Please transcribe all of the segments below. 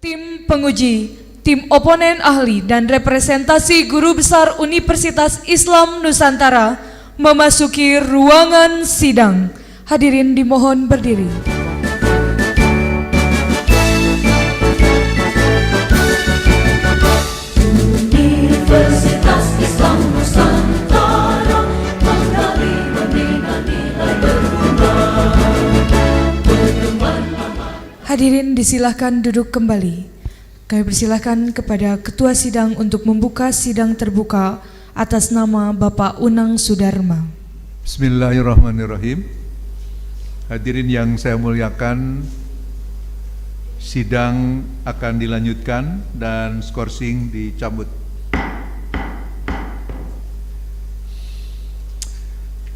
Tim penguji, tim oponen ahli dan representasi guru besar Universitas Islam Nusantara memasuki ruangan sidang. Hadirin dimohon berdiri. Universitas Islam Nusantara menggali membina nilai berguna. Hadirin disilahkan duduk kembali. Kami persilahkan kepada Ketua Sidang untuk membuka sidang terbuka atas nama Bapak Unang Sudarma. Bismillahirrahmanirrahim. Hadirin yang saya muliakan, sidang akan dilanjutkan dan skorsing dicabut.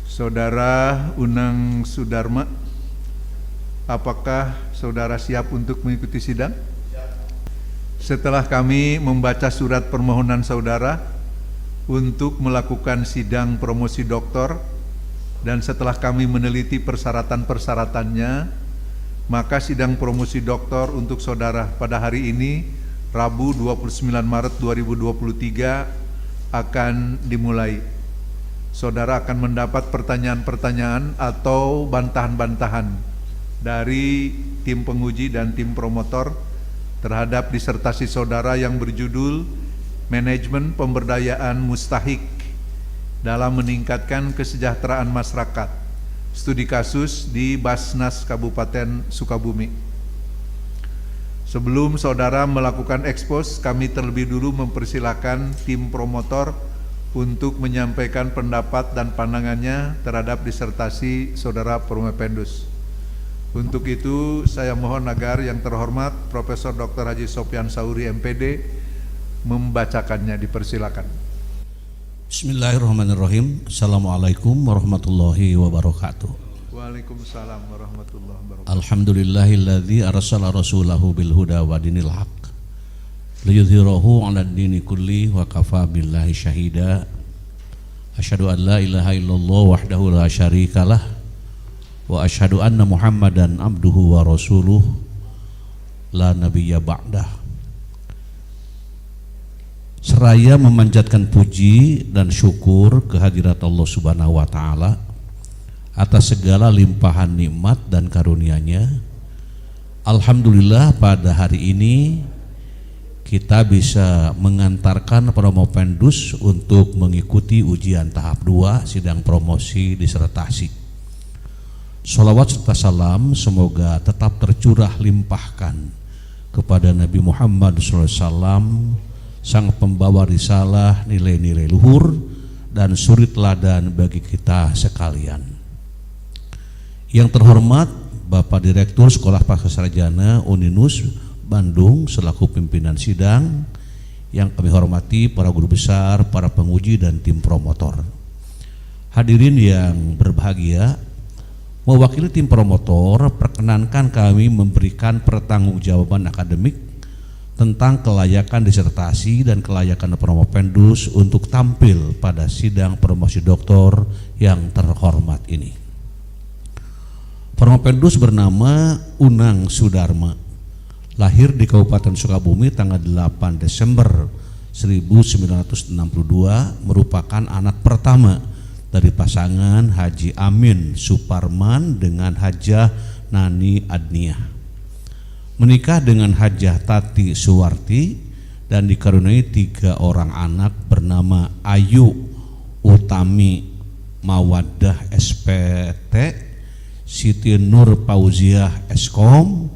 Saudara Unang Sudarma, apakah saudara siap untuk mengikuti sidang? Setelah kami membaca surat permohonan saudara untuk melakukan sidang promosi doktor dan setelah kami meneliti persyaratan-persyaratannya, maka sidang promosi doktor untuk saudara pada hari ini, Rabu 29 Maret 2023 akan dimulai. Saudara akan mendapat pertanyaan-pertanyaan atau bantahan-bantahan dari tim penguji dan tim promotor terhadap disertasi saudara yang berjudul Manajemen Pemberdayaan Mustahik dalam meningkatkan kesejahteraan masyarakat, studi kasus di Basnas Kabupaten Sukabumi. Sebelum saudara melakukan ekspos, kami terlebih dulu mempersilakan tim promotor untuk menyampaikan pendapat dan pandangannya terhadap disertasi saudara Promependus. Untuk itu saya mohon agar yang terhormat Profesor Dr. Haji Sopyan Sauri MPD membacakannya, dipersilakan. Bismillahirrahmanirrahim. Assalamualaikum warahmatullahi wabarakatuh. Waalaikumsalam warahmatullahi wabarakatuh. Alhamdulillahilladzi arsala rasulahu bil huda wa dinil haq liyudhhirahu 'alad dini kulli wa kafa billahi syahida. Asyhadu an la ilaha illallah wahdahu la syarikalah wa asyhadu anna Muhammadan abduhu wa rasuluh la nabiyya ba'dah. Seraya memanjatkan puji dan syukur kehadirat Allah Subhanahu wa taala atas segala limpahan nikmat dan karunia-Nya. Alhamdulillah pada hari ini kita bisa mengantarkan Promopendus untuk mengikuti ujian tahap 2 sidang promosi disertasi. Sholawat serta salam semoga tetap tercurah limpahkan kepada Nabi Muhammad SAW, sang pembawa risalah nilai-nilai luhur dan suri teladan bagi kita sekalian. Yang terhormat Bapak Direktur Sekolah Pascasarjana Uninus Bandung selaku pimpinan sidang, yang kami hormati para guru besar, para penguji dan tim promotor. Hadirin yang berbahagia, mewakili tim promotor, perkenankan kami memberikan pertanggungjawaban akademik tentang kelayakan disertasi dan kelayakan Promopendus untuk tampil pada sidang promosi doktor yang terhormat ini. Promopendus bernama Unang Sudarma, lahir di Kabupaten Sukabumi tanggal 8 Desember 1962, merupakan anak pertama dari pasangan Haji Amin Suparman dengan Hajah Nani Adniah. Menikah dengan Hajah Tati Suwarti dan dikaruniai 3 orang anak bernama Ayu Utami Mawaddah SPT, Siti Nur Pauziah Eskom,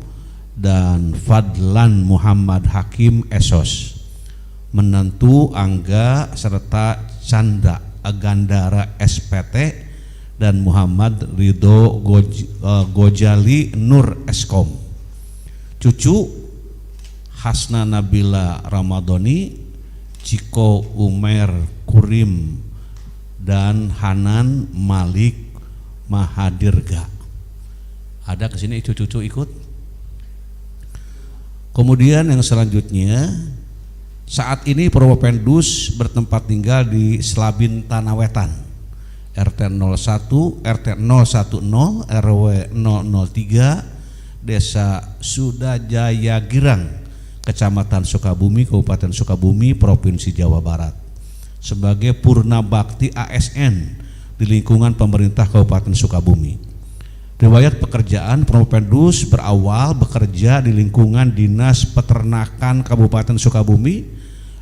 dan Fadlan Muhammad Hakim Esos. Menantu Angga serta Canda Gandara SPT dan Muhammad Ridho Gojali Nur Eskom. Cucu Hasna Nabila Ramadhani, Ciko Umer Kurim, dan Hanan Malik Mahadirga. Ada kesini cucu-cucu ikut? Kemudian yang selanjutnya, saat ini Promopendus bertempat tinggal di Slabin Tanah Wetan, RT 01, RT 010, RW 003, Desa Sudajaya Girang, Kecamatan Sukabumi, Kabupaten Sukabumi, Provinsi Jawa Barat, sebagai Purna Bakti ASN di lingkungan pemerintah Kabupaten Sukabumi. Riwayat pekerjaan Promopendus berawal bekerja di lingkungan Dinas Peternakan Kabupaten Sukabumi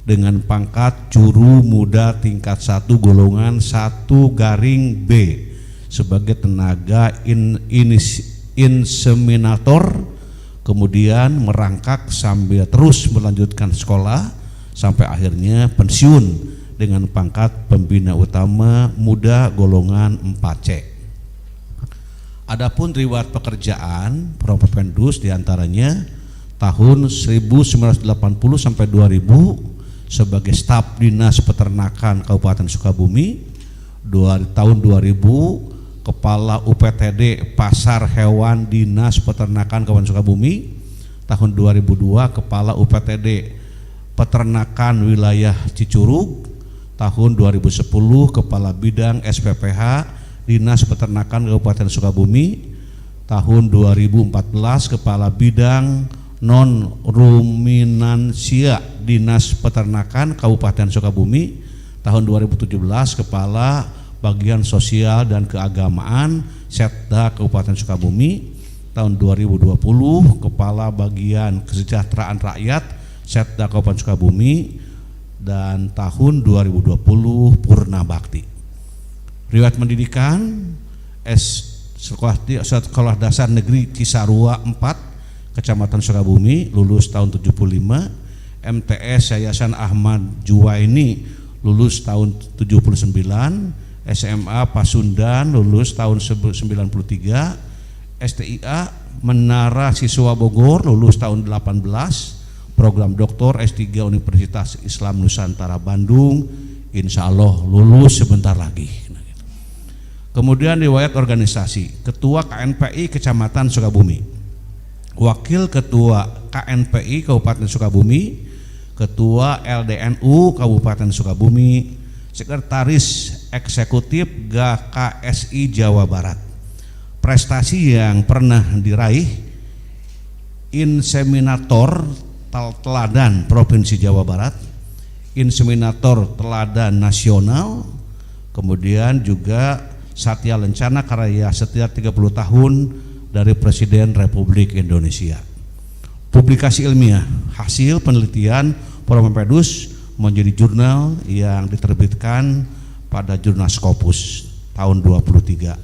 dengan pangkat Juru Muda tingkat 1 golongan 1/B sebagai tenaga inseminator, kemudian merangkak sambil terus melanjutkan sekolah sampai akhirnya pensiun dengan pangkat Pembina Utama Muda golongan 4C. Adapun riwayat pekerjaan Promopendus diantaranya tahun 1980 sampai 2000 sebagai staf Dinas Peternakan Kabupaten Sukabumi, tahun 2000 Kepala UPTD Pasar Hewan Dinas Peternakan Kabupaten Sukabumi, tahun 2002 Kepala UPTD Peternakan Wilayah Cicurug, tahun 2010 Kepala Bidang SPPH Dinas Peternakan Kabupaten Sukabumi, tahun 2014 Kepala Bidang Non-Ruminansia Dinas Peternakan Kabupaten Sukabumi, tahun 2017 Kepala Bagian Sosial dan Keagamaan Setda Kabupaten Sukabumi, tahun 2020 Kepala Bagian Kesejahteraan Rakyat Setda Kabupaten Sukabumi, dan tahun 2020 Purna Bakti. Riwayat pendidikan Sekolah Dasar Negeri Cisarua 4 Kecamatan Sukabumi, lulus tahun 75. MTS Yayasan Ahmad Juwaini, lulus tahun 79. SMA Pasundan, lulus tahun 93. STIA Menara Siswa Bogor, lulus tahun 18. Program Doktor S3 Universitas Islam Nusantara Bandung, insya Allah lulus sebentar lagi. Kemudian riwayat organisasi, Ketua KNPI Kecamatan Sukabumi, Wakil Ketua KNPI Kabupaten Sukabumi, Ketua LDNU Kabupaten Sukabumi, Sekretaris Eksekutif GKSI Jawa Barat. Prestasi yang pernah diraih: Inseminator Teladan Provinsi Jawa Barat, Inseminator Teladan Nasional, kemudian juga Satya Lencana Karya Setia 30 tahun dari Presiden Republik Indonesia. Publikasi ilmiah, hasil penelitian Promopendus menjadi jurnal yang diterbitkan pada Jurnal Scopus tahun 23.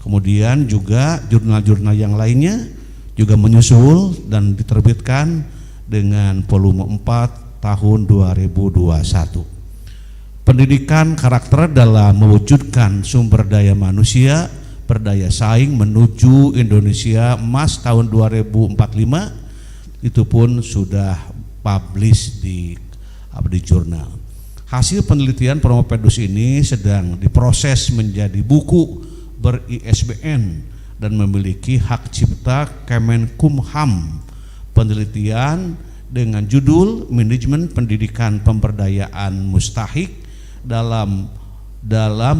Kemudian juga jurnal-jurnal yang lainnya juga menyusul dan diterbitkan dengan volume 4 tahun 2021. Pendidikan karakter dalam mewujudkan sumber daya manusia berdaya saing menuju Indonesia Emas tahun 2045, itu pun sudah publish di jurnal. Hasil penelitian Promopendus ini sedang diproses menjadi buku ber-ISBN dan memiliki hak cipta Kemenkumham. Penelitian dengan judul Manajemen Pendidikan Pemberdayaan Mustahik dalam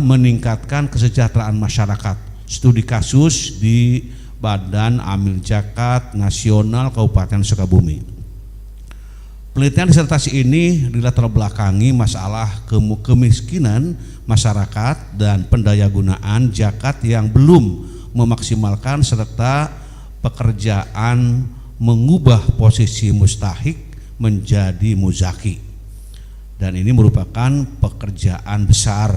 meningkatkan kesejahteraan masyarakat, studi kasus di Badan Amil Zakat Nasional Kabupaten Sukabumi. Penelitian disertasi ini dilatar belakangi masalah kemiskinan masyarakat dan pendayagunaan zakat yang belum memaksimalkan serta pekerjaan mengubah posisi mustahik menjadi muzaki. Dan ini merupakan pekerjaan besar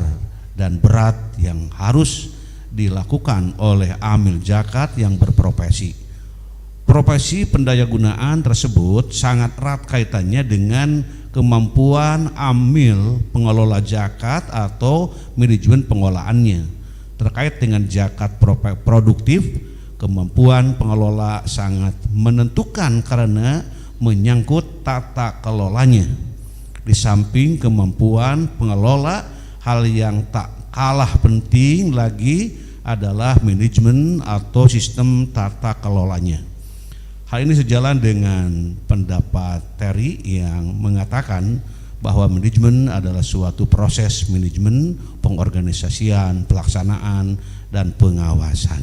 dan berat yang harus dilakukan oleh amil zakat yang berprofesi. Profesi pendayagunaan tersebut sangat erat kaitannya dengan kemampuan amil pengelola zakat atau manajemen pengolahannya. Terkait dengan zakat produktif, kemampuan pengelola sangat menentukan karena menyangkut tata kelolanya. Di samping kemampuan pengelola, hal yang tak kalah penting lagi adalah manajemen atau sistem tata kelolanya. Hal ini sejalan dengan pendapat Terry yang mengatakan bahwa manajemen adalah suatu proses manajemen, pengorganisasian, pelaksanaan, dan pengawasan.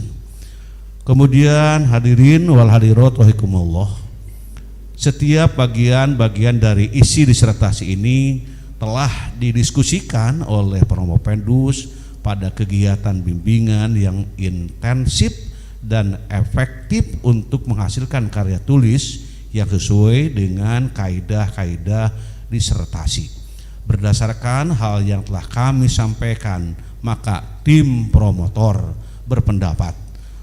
Kemudian hadirin wal hadirat rahikumullah, Setiap bagian-bagian dari isi disertasi ini telah didiskusikan oleh Promopendus pada kegiatan bimbingan yang intensif dan efektif untuk menghasilkan karya tulis yang sesuai dengan kaidah-kaidah disertasi. Berdasarkan hal yang telah kami sampaikan, maka tim promotor berpendapat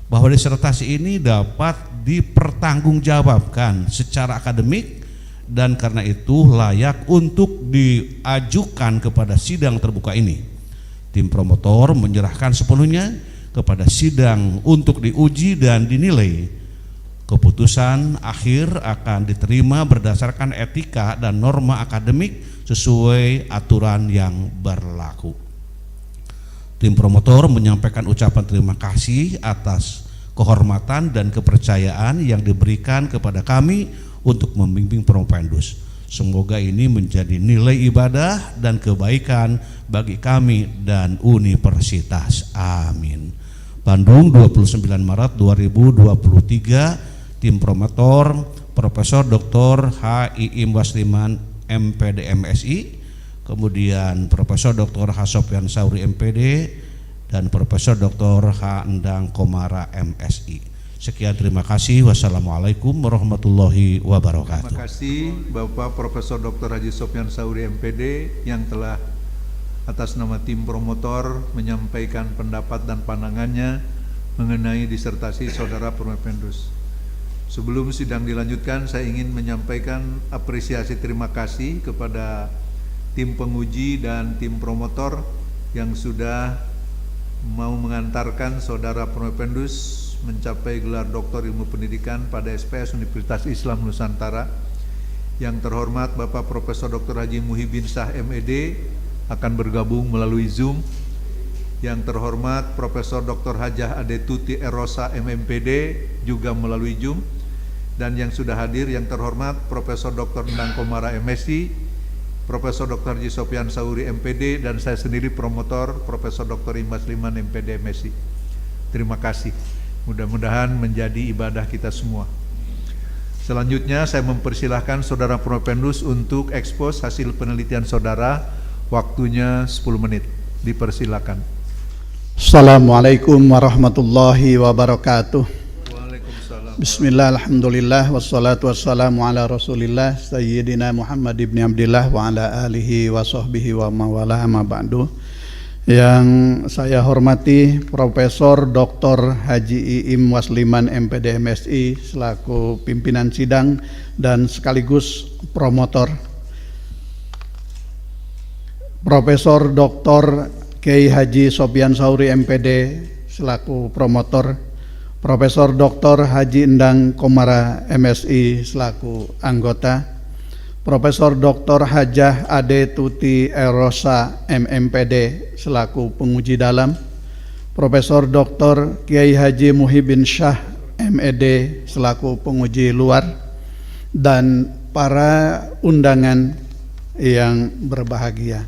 bahwa disertasi ini dapat dipertanggungjawabkan secara akademik dan karena itu layak untuk diajukan kepada sidang terbuka ini. Tim promotor menyerahkan sepenuhnya kepada sidang untuk diuji dan dinilai. Keputusan akhir akan diterima berdasarkan etika dan norma akademik sesuai aturan yang berlaku. Tim promotor menyampaikan ucapan terima kasih atas kehormatan dan kepercayaan yang diberikan kepada kami untuk membimbing Promopendus. Semoga ini menjadi nilai ibadah dan kebaikan bagi kami dan universitas. Amin. Bandung, 29 Maret 2023, tim promotor Profesor Dr. H. Iim Wasliman MPD MSI, kemudian Profesor Dr. H. Sopyan Sauri MPD dan Profesor Dr. H. Endang Komara MSI. Sekian, terima kasih. Wassalamualaikum warahmatullahi wabarakatuh. Terima kasih Bapak Profesor Dr. Haji Sopyan Sauri MPD yang telah atas nama tim promotor menyampaikan pendapat dan pandangannya mengenai disertasi Saudara Promopendus. Sebelum sidang dilanjutkan, saya ingin menyampaikan apresiasi terima kasih kepada tim penguji dan tim promotor yang sudah mau mengantarkan Saudara Promopendus mencapai gelar Doktor Ilmu Pendidikan pada SPS Universitas Islam Nusantara. Yang terhormat Bapak Profesor Dr. Haji Muhibin Shah MED akan bergabung melalui Zoom. Yang terhormat Profesor Dr. Hajah Adetuti Erosa MMPD juga melalui Zoom. Dan yang sudah hadir yang terhormat Profesor Dr. Endang Komara MSI, Profesor Dr. Haji Sopyan Sauri MPD, dan saya sendiri promotor Profesor Dr. Imas Liman MPD MSI. Terima kasih. Mudah-mudahan menjadi ibadah kita semua. Selanjutnya saya mempersilahkan Saudara Promopendus untuk ekspos hasil penelitian saudara. Waktunya 10 menit. Dipersilakan. Assalamualaikum warahmatullahi wabarakatuh. Waalaikumsalam. Bismillah, alhamdulillah, wassalatu wassalamu ala rasulillah Sayyidina Muhammad ibn Abdillah wa ala alihi wa sahbihi wa mawala amma ba'du. Yang saya hormati Profesor Dr. Haji Iim Wasliman MPD MSI selaku pimpinan sidang dan sekaligus promotor, Profesor Dr. Kiai Haji Sopyan Sauri MPD selaku promotor, Profesor Dr. Haji Endang Komara MSI selaku anggota, Profesor Dr. Hajah Adetuti Erosa MMPD selaku penguji dalam, Profesor Dr. Kiai Haji Muhibin Shah MED selaku penguji luar, dan para undangan yang berbahagia.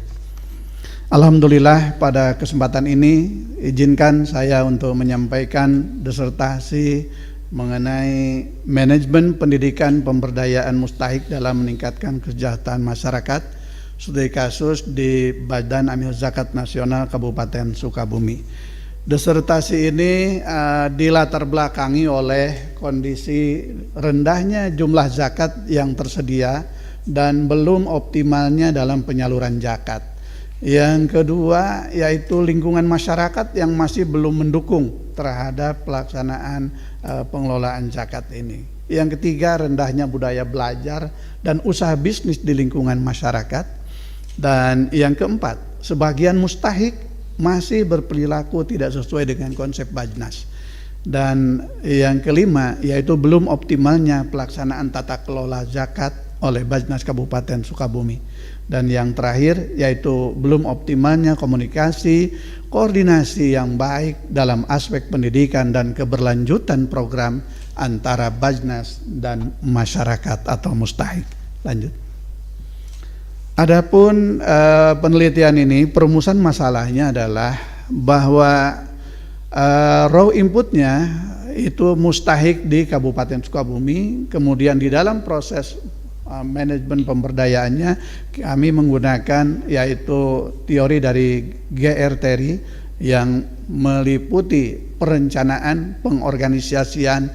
Alhamdulillah, pada kesempatan ini izinkan saya untuk menyampaikan disertasi mengenai manajemen pendidikan pemberdayaan mustahik dalam meningkatkan kesejahteraan masyarakat studi kasus di Badan Amil Zakat Nasional Kabupaten Sukabumi. Disertasi ini dilatar belakangi oleh kondisi rendahnya jumlah zakat yang tersedia dan belum optimalnya dalam penyaluran zakat. Yang kedua yaitu lingkungan masyarakat yang masih belum mendukung terhadap pelaksanaan pengelolaan zakat ini. Yang ketiga, rendahnya budaya belajar dan usaha bisnis di lingkungan masyarakat. Dan yang keempat, sebagian mustahik masih berperilaku tidak sesuai dengan konsep Bajnas. Dan yang kelima yaitu belum optimalnya pelaksanaan tata kelola zakat oleh Bajnas Kabupaten Sukabumi. Dan yang terakhir yaitu belum optimalnya komunikasi, koordinasi yang baik dalam aspek pendidikan dan keberlanjutan program antara Bajnas dan masyarakat atau mustahik. Lanjut. Adapun penelitian ini, perumusan masalahnya adalah bahwa raw inputnya itu mustahik di Kabupaten Sukabumi. Kemudian di dalam proses manajemen pemberdayaannya kami menggunakan yaitu teori dari GR Terry yang meliputi perencanaan, pengorganisasian,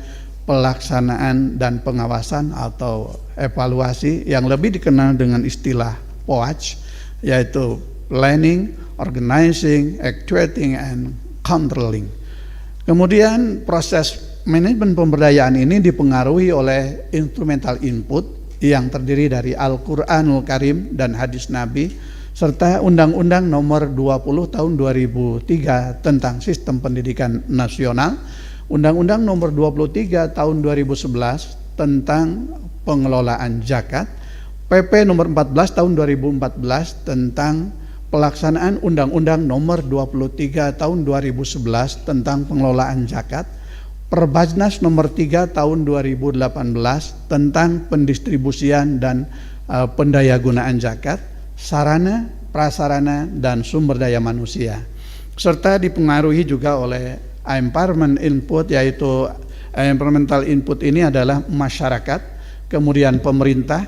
pelaksanaan dan pengawasan atau evaluasi yang lebih dikenal dengan istilah POAC, yaitu planning, organizing, actuating, and controlling. Kemudian proses manajemen pemberdayaan ini dipengaruhi oleh instrumental input yang terdiri dari Al-Quranul Karim dan hadis Nabi serta Undang-Undang Nomor 20 Tahun 2003 tentang Sistem Pendidikan Nasional, Undang-Undang Nomor 23 Tahun 2011 tentang Pengelolaan Zakat, PP Nomor 14 Tahun 2014 tentang pelaksanaan Undang-Undang Nomor 23 Tahun 2011 tentang Pengelolaan Zakat, Perbajnas Nomor 3 Tahun 2018 tentang pendistribusian dan pendayagunaan zakat, sarana, prasarana, dan sumber daya manusia. Serta dipengaruhi juga oleh empowerment input, yaitu environmental input ini adalah masyarakat, kemudian pemerintah,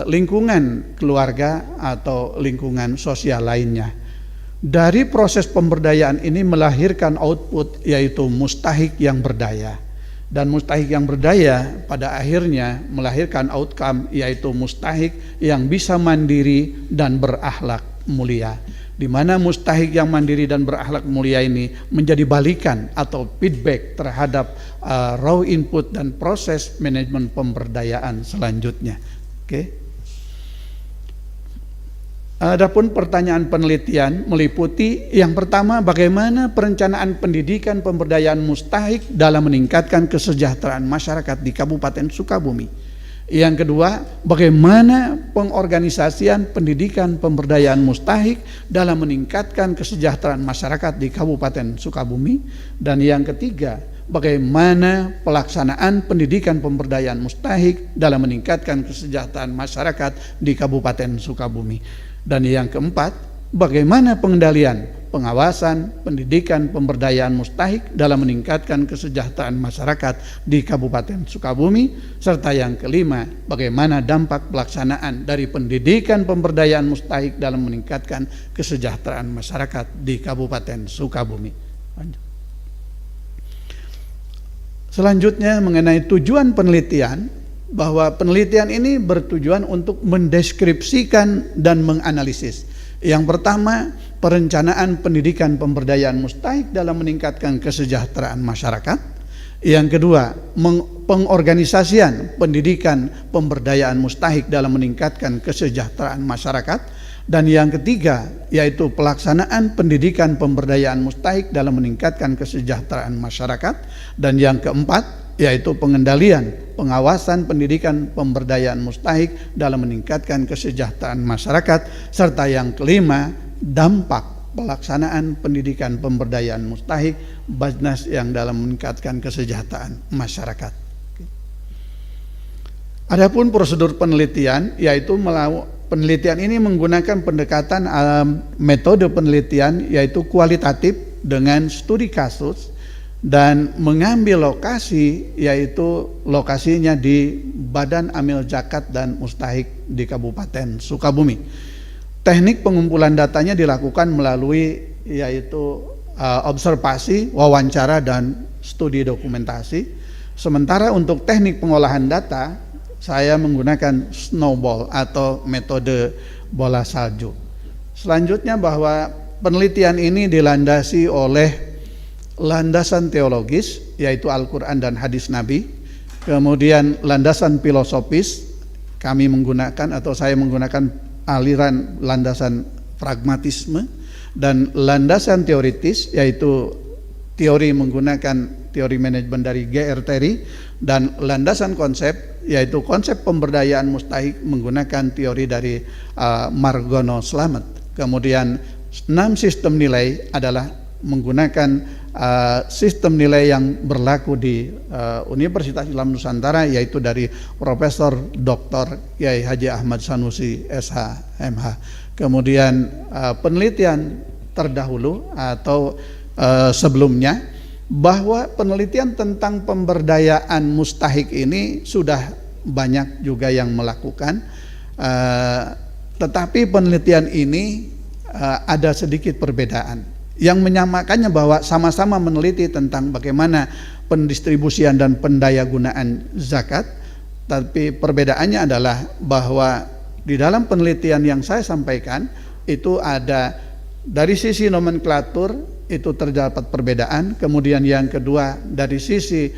lingkungan keluarga atau lingkungan sosial lainnya. Dari proses pemberdayaan ini melahirkan output yaitu mustahik yang berdaya. Dan mustahik yang berdaya pada akhirnya melahirkan outcome yaitu mustahik yang bisa mandiri dan berakhlak mulia. Di mana mustahik yang mandiri dan berakhlak mulia ini menjadi balikan atau feedback terhadap raw input dan proses manajemen pemberdayaan selanjutnya. Oke. Adapun pertanyaan penelitian meliputi yang pertama, bagaimana perencanaan pendidikan pemberdayaan mustahik dalam meningkatkan kesejahteraan masyarakat di Kabupaten Sukabumi. Yang kedua, bagaimana pengorganisasian pendidikan pemberdayaan mustahik dalam meningkatkan kesejahteraan masyarakat di Kabupaten Sukabumi. Dan yang ketiga, bagaimana pelaksanaan pendidikan pemberdayaan mustahik dalam meningkatkan kesejahteraan masyarakat di Kabupaten Sukabumi. Dan yang keempat, bagaimana pengendalian, pengawasan, pendidikan pemberdayaan mustahik dalam meningkatkan kesejahteraan masyarakat di Kabupaten Sukabumi. Serta yang kelima, bagaimana dampak pelaksanaan dari pendidikan pemberdayaan mustahik dalam meningkatkan kesejahteraan masyarakat di Kabupaten Sukabumi. Selanjutnya mengenai tujuan penelitian, bahwa penelitian ini bertujuan untuk mendeskripsikan dan menganalisis. Yang pertama, perencanaan pendidikan pemberdayaan mustahik dalam meningkatkan kesejahteraan masyarakat. Yang kedua, pengorganisasian pendidikan pemberdayaan mustahik dalam meningkatkan kesejahteraan masyarakat. Dan yang ketiga, yaitu pelaksanaan pendidikan pemberdayaan mustahik dalam meningkatkan kesejahteraan masyarakat. Dan yang keempat, yaitu pengendalian, pengawasan pendidikan pemberdayaan mustahik dalam meningkatkan kesejahteraan masyarakat. Serta yang kelima, dampak pelaksanaan pendidikan pemberdayaan mustahik Bajnas yang dalam meningkatkan kesejahteraan masyarakat. Adapun prosedur penelitian, yaitu penelitian ini menggunakan pendekatan metode penelitian yaitu kualitatif dengan studi kasus dan mengambil lokasi, yaitu lokasinya di Badan Amil Zakat dan Mustahik di Kabupaten Sukabumi. Teknik pengumpulan datanya dilakukan melalui yaitu observasi, wawancara, dan studi dokumentasi. Sementara untuk teknik pengolahan data, saya menggunakan snowball atau metode bola salju. Selanjutnya, bahwa penelitian ini dilandasi oleh landasan teologis yaitu Al-Quran dan hadis Nabi. Kemudian landasan filosofis, kami menggunakan atau saya menggunakan aliran landasan pragmatisme. Dan landasan teoritis yaitu teori menggunakan teori manajemen dari GR Terry. Dan landasan konsep yaitu konsep pemberdayaan mustahik menggunakan teori dari Margono Slamet. Kemudian 6 sistem nilai adalah menggunakan sistem nilai yang berlaku di Universitas Islam Nusantara, yaitu dari Profesor Dr. Kiai Haji Ahmad Sanusi SH.MH. Kemudian penelitian terdahulu atau sebelumnya bahwa penelitian tentang pemberdayaan mustahik ini sudah banyak juga yang melakukan, tetapi penelitian ini ada sedikit perbedaan yang menyamakannya, bahwa sama-sama meneliti tentang bagaimana pendistribusian dan pendayagunaan zakat, tapi perbedaannya adalah bahwa di dalam penelitian yang saya sampaikan itu ada dari sisi nomenklatur itu terdapat perbedaan, kemudian yang kedua dari sisi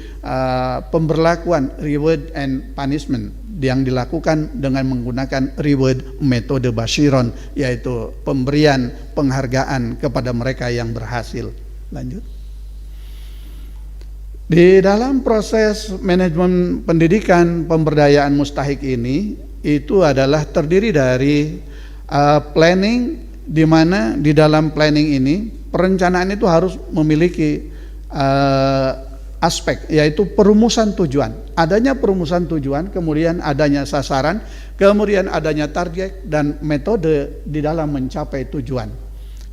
pemberlakuan reward and punishment yang dilakukan dengan menggunakan reward metode Bashiron, yaitu pemberian penghargaan kepada mereka yang berhasil. Lanjut. Di dalam proses manajemen pendidikan pemberdayaan mustahik ini itu adalah terdiri dari planning, di mana di dalam planning ini perencanaan itu harus memiliki aspek, yaitu perumusan tujuan. Adanya perumusan tujuan, kemudian adanya sasaran, kemudian adanya target dan metode di dalam mencapai tujuan.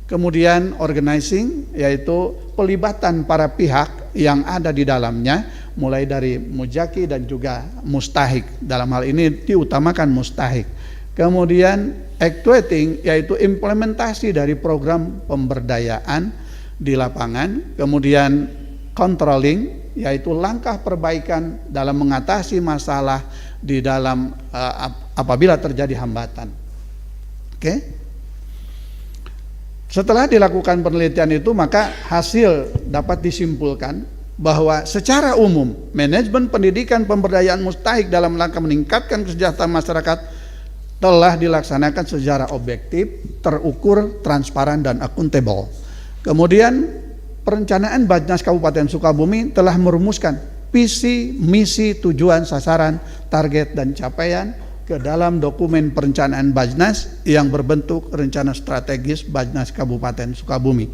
Kemudian organizing, yaitu pelibatan para pihak yang ada di dalamnya, mulai dari mujaki dan juga mustahik. Dalam hal ini diutamakan mustahik. Kemudian actuating, yaitu implementasi dari program pemberdayaan di lapangan. Kemudian controlling, yaitu langkah perbaikan dalam mengatasi masalah di dalam apabila terjadi hambatan. Oke. Setelah dilakukan penelitian itu, maka hasil dapat disimpulkan bahwa secara umum manajemen pendidikan pemberdayaan mustahik dalam rangka meningkatkan kesejahteraan masyarakat telah dilaksanakan secara objektif, terukur, transparan, dan akuntabel. Kemudian perencanaan Bajnas Kabupaten Sukabumi telah merumuskan visi, misi, tujuan, sasaran, target, dan capaian ke dalam dokumen perencanaan Bajnas yang berbentuk rencana strategis Bajnas Kabupaten Sukabumi.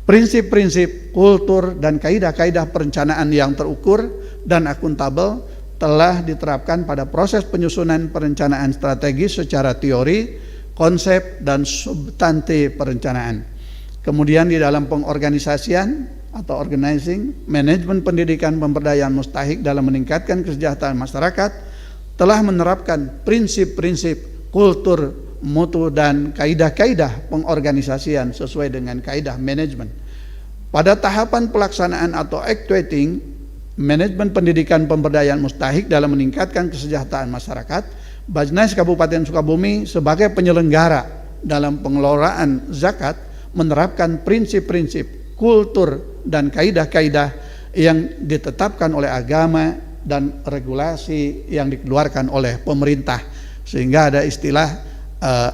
Prinsip-prinsip, kultur, dan kaidah-kaidah perencanaan yang terukur dan akuntabel telah diterapkan pada proses penyusunan perencanaan strategis secara teori, konsep, dan substansi perencanaan. Kemudian di dalam pengorganisasian atau organizing, manajemen pendidikan pemberdayaan mustahik dalam meningkatkan kesejahteraan masyarakat telah menerapkan prinsip-prinsip, kultur, mutu, dan kaidah-kaidah pengorganisasian sesuai dengan kaidah manajemen. Pada tahapan pelaksanaan atau actuating, manajemen pendidikan pemberdayaan mustahik dalam meningkatkan kesejahteraan masyarakat, Bajnas Kabupaten Sukabumi sebagai penyelenggara dalam pengelolaan zakat menerapkan prinsip-prinsip, kultur, dan kaidah-kaidah yang ditetapkan oleh agama dan regulasi yang dikeluarkan oleh pemerintah, sehingga ada istilah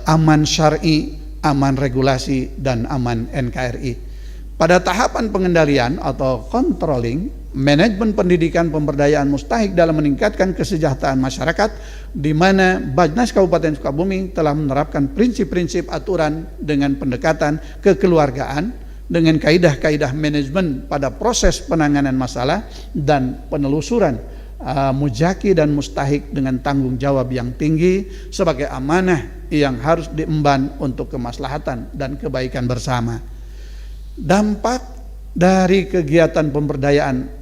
aman syar'i, aman regulasi, dan aman NKRI. Pada tahapan pengendalian atau controlling, manajemen pendidikan pemberdayaan mustahik dalam meningkatkan kesejahteraan masyarakat, di mana Bajnas Kabupaten Sukabumi telah menerapkan prinsip-prinsip aturan dengan pendekatan kekeluargaan, dengan kaidah-kaidah manajemen pada proses penanganan masalah dan penelusuran mujaki dan mustahik dengan tanggung jawab yang tinggi sebagai amanah yang harus diemban untuk kemaslahatan dan kebaikan bersama. Dampak dari kegiatan pemberdayaan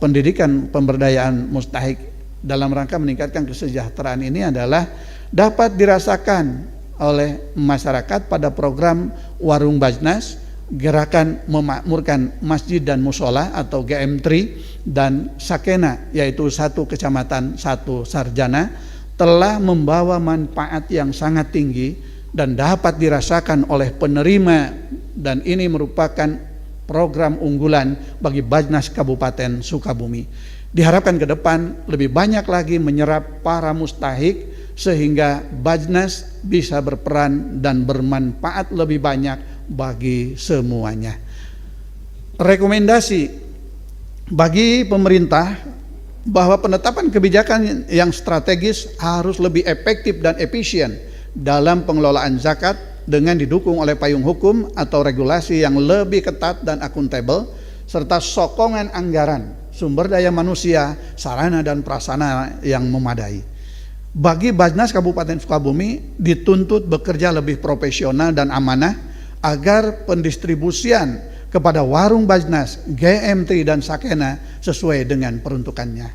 pendidikan pemberdayaan mustahik dalam rangka meningkatkan kesejahteraan ini adalah dapat dirasakan oleh masyarakat pada program Warung Bajnas, Gerakan Memakmurkan Masjid dan Musola atau GM3, dan Sakena, yaitu satu kecamatan satu sarjana, telah membawa manfaat yang sangat tinggi dan dapat dirasakan oleh penerima, dan ini merupakan program unggulan bagi Bajnas Kabupaten Sukabumi. Diharapkan ke depan lebih banyak lagi menyerap para mustahik sehingga Bajnas bisa berperan dan bermanfaat lebih banyak bagi semuanya. Rekomendasi bagi pemerintah bahwa penetapan kebijakan yang strategis harus lebih efektif dan efisien dalam pengelolaan zakat dengan didukung oleh payung hukum atau regulasi yang lebih ketat dan akuntabel, serta sokongan anggaran, sumber daya manusia, sarana dan prasarana yang memadai. Bagi Bajnas Kabupaten Sukabumi dituntut bekerja lebih profesional dan amanah agar pendistribusian kepada warung Bajnas, GM3 dan Sakena sesuai dengan peruntukannya.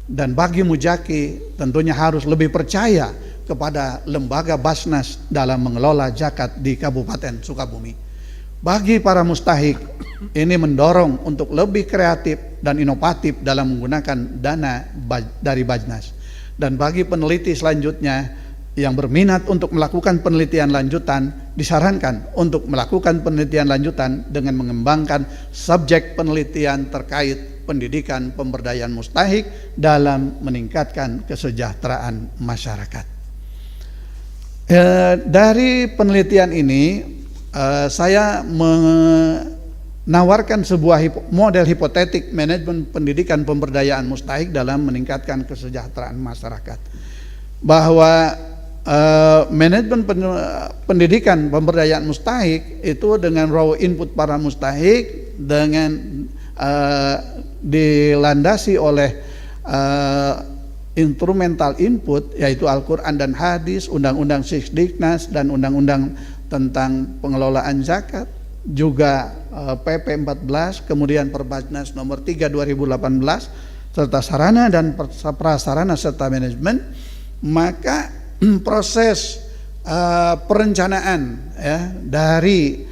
Dan bagi mujaki tentunya harus lebih percaya kepada lembaga Basnas dalam mengelola zakat di Kabupaten Sukabumi. Bagi para mustahik, ini mendorong untuk lebih kreatif dan inovatif dalam menggunakan dana dari Bajnas. Dan bagi peneliti selanjutnya yang berminat untuk melakukan penelitian lanjutan, disarankan untuk melakukan penelitian lanjutan dengan mengembangkan subjek penelitian terkait pendidikan pemberdayaan mustahik dalam meningkatkan kesejahteraan masyarakat. Dari penelitian ini saya menawarkan sebuah model hipotetik manajemen pendidikan pemberdayaan mustahik dalam meningkatkan kesejahteraan masyarakat, bahwa manajemen pendidikan pemberdayaan mustahik itu dengan raw input para mustahik, dengan dilandasi oleh instrumental input yaitu Al-Quran dan hadis, undang-undang Sisdiknas dan undang-undang tentang pengelolaan zakat, juga PP 14, kemudian Perbajnas nomor 3 2018, serta sarana dan prasarana serta manajemen. Maka proses perencanaan ya dari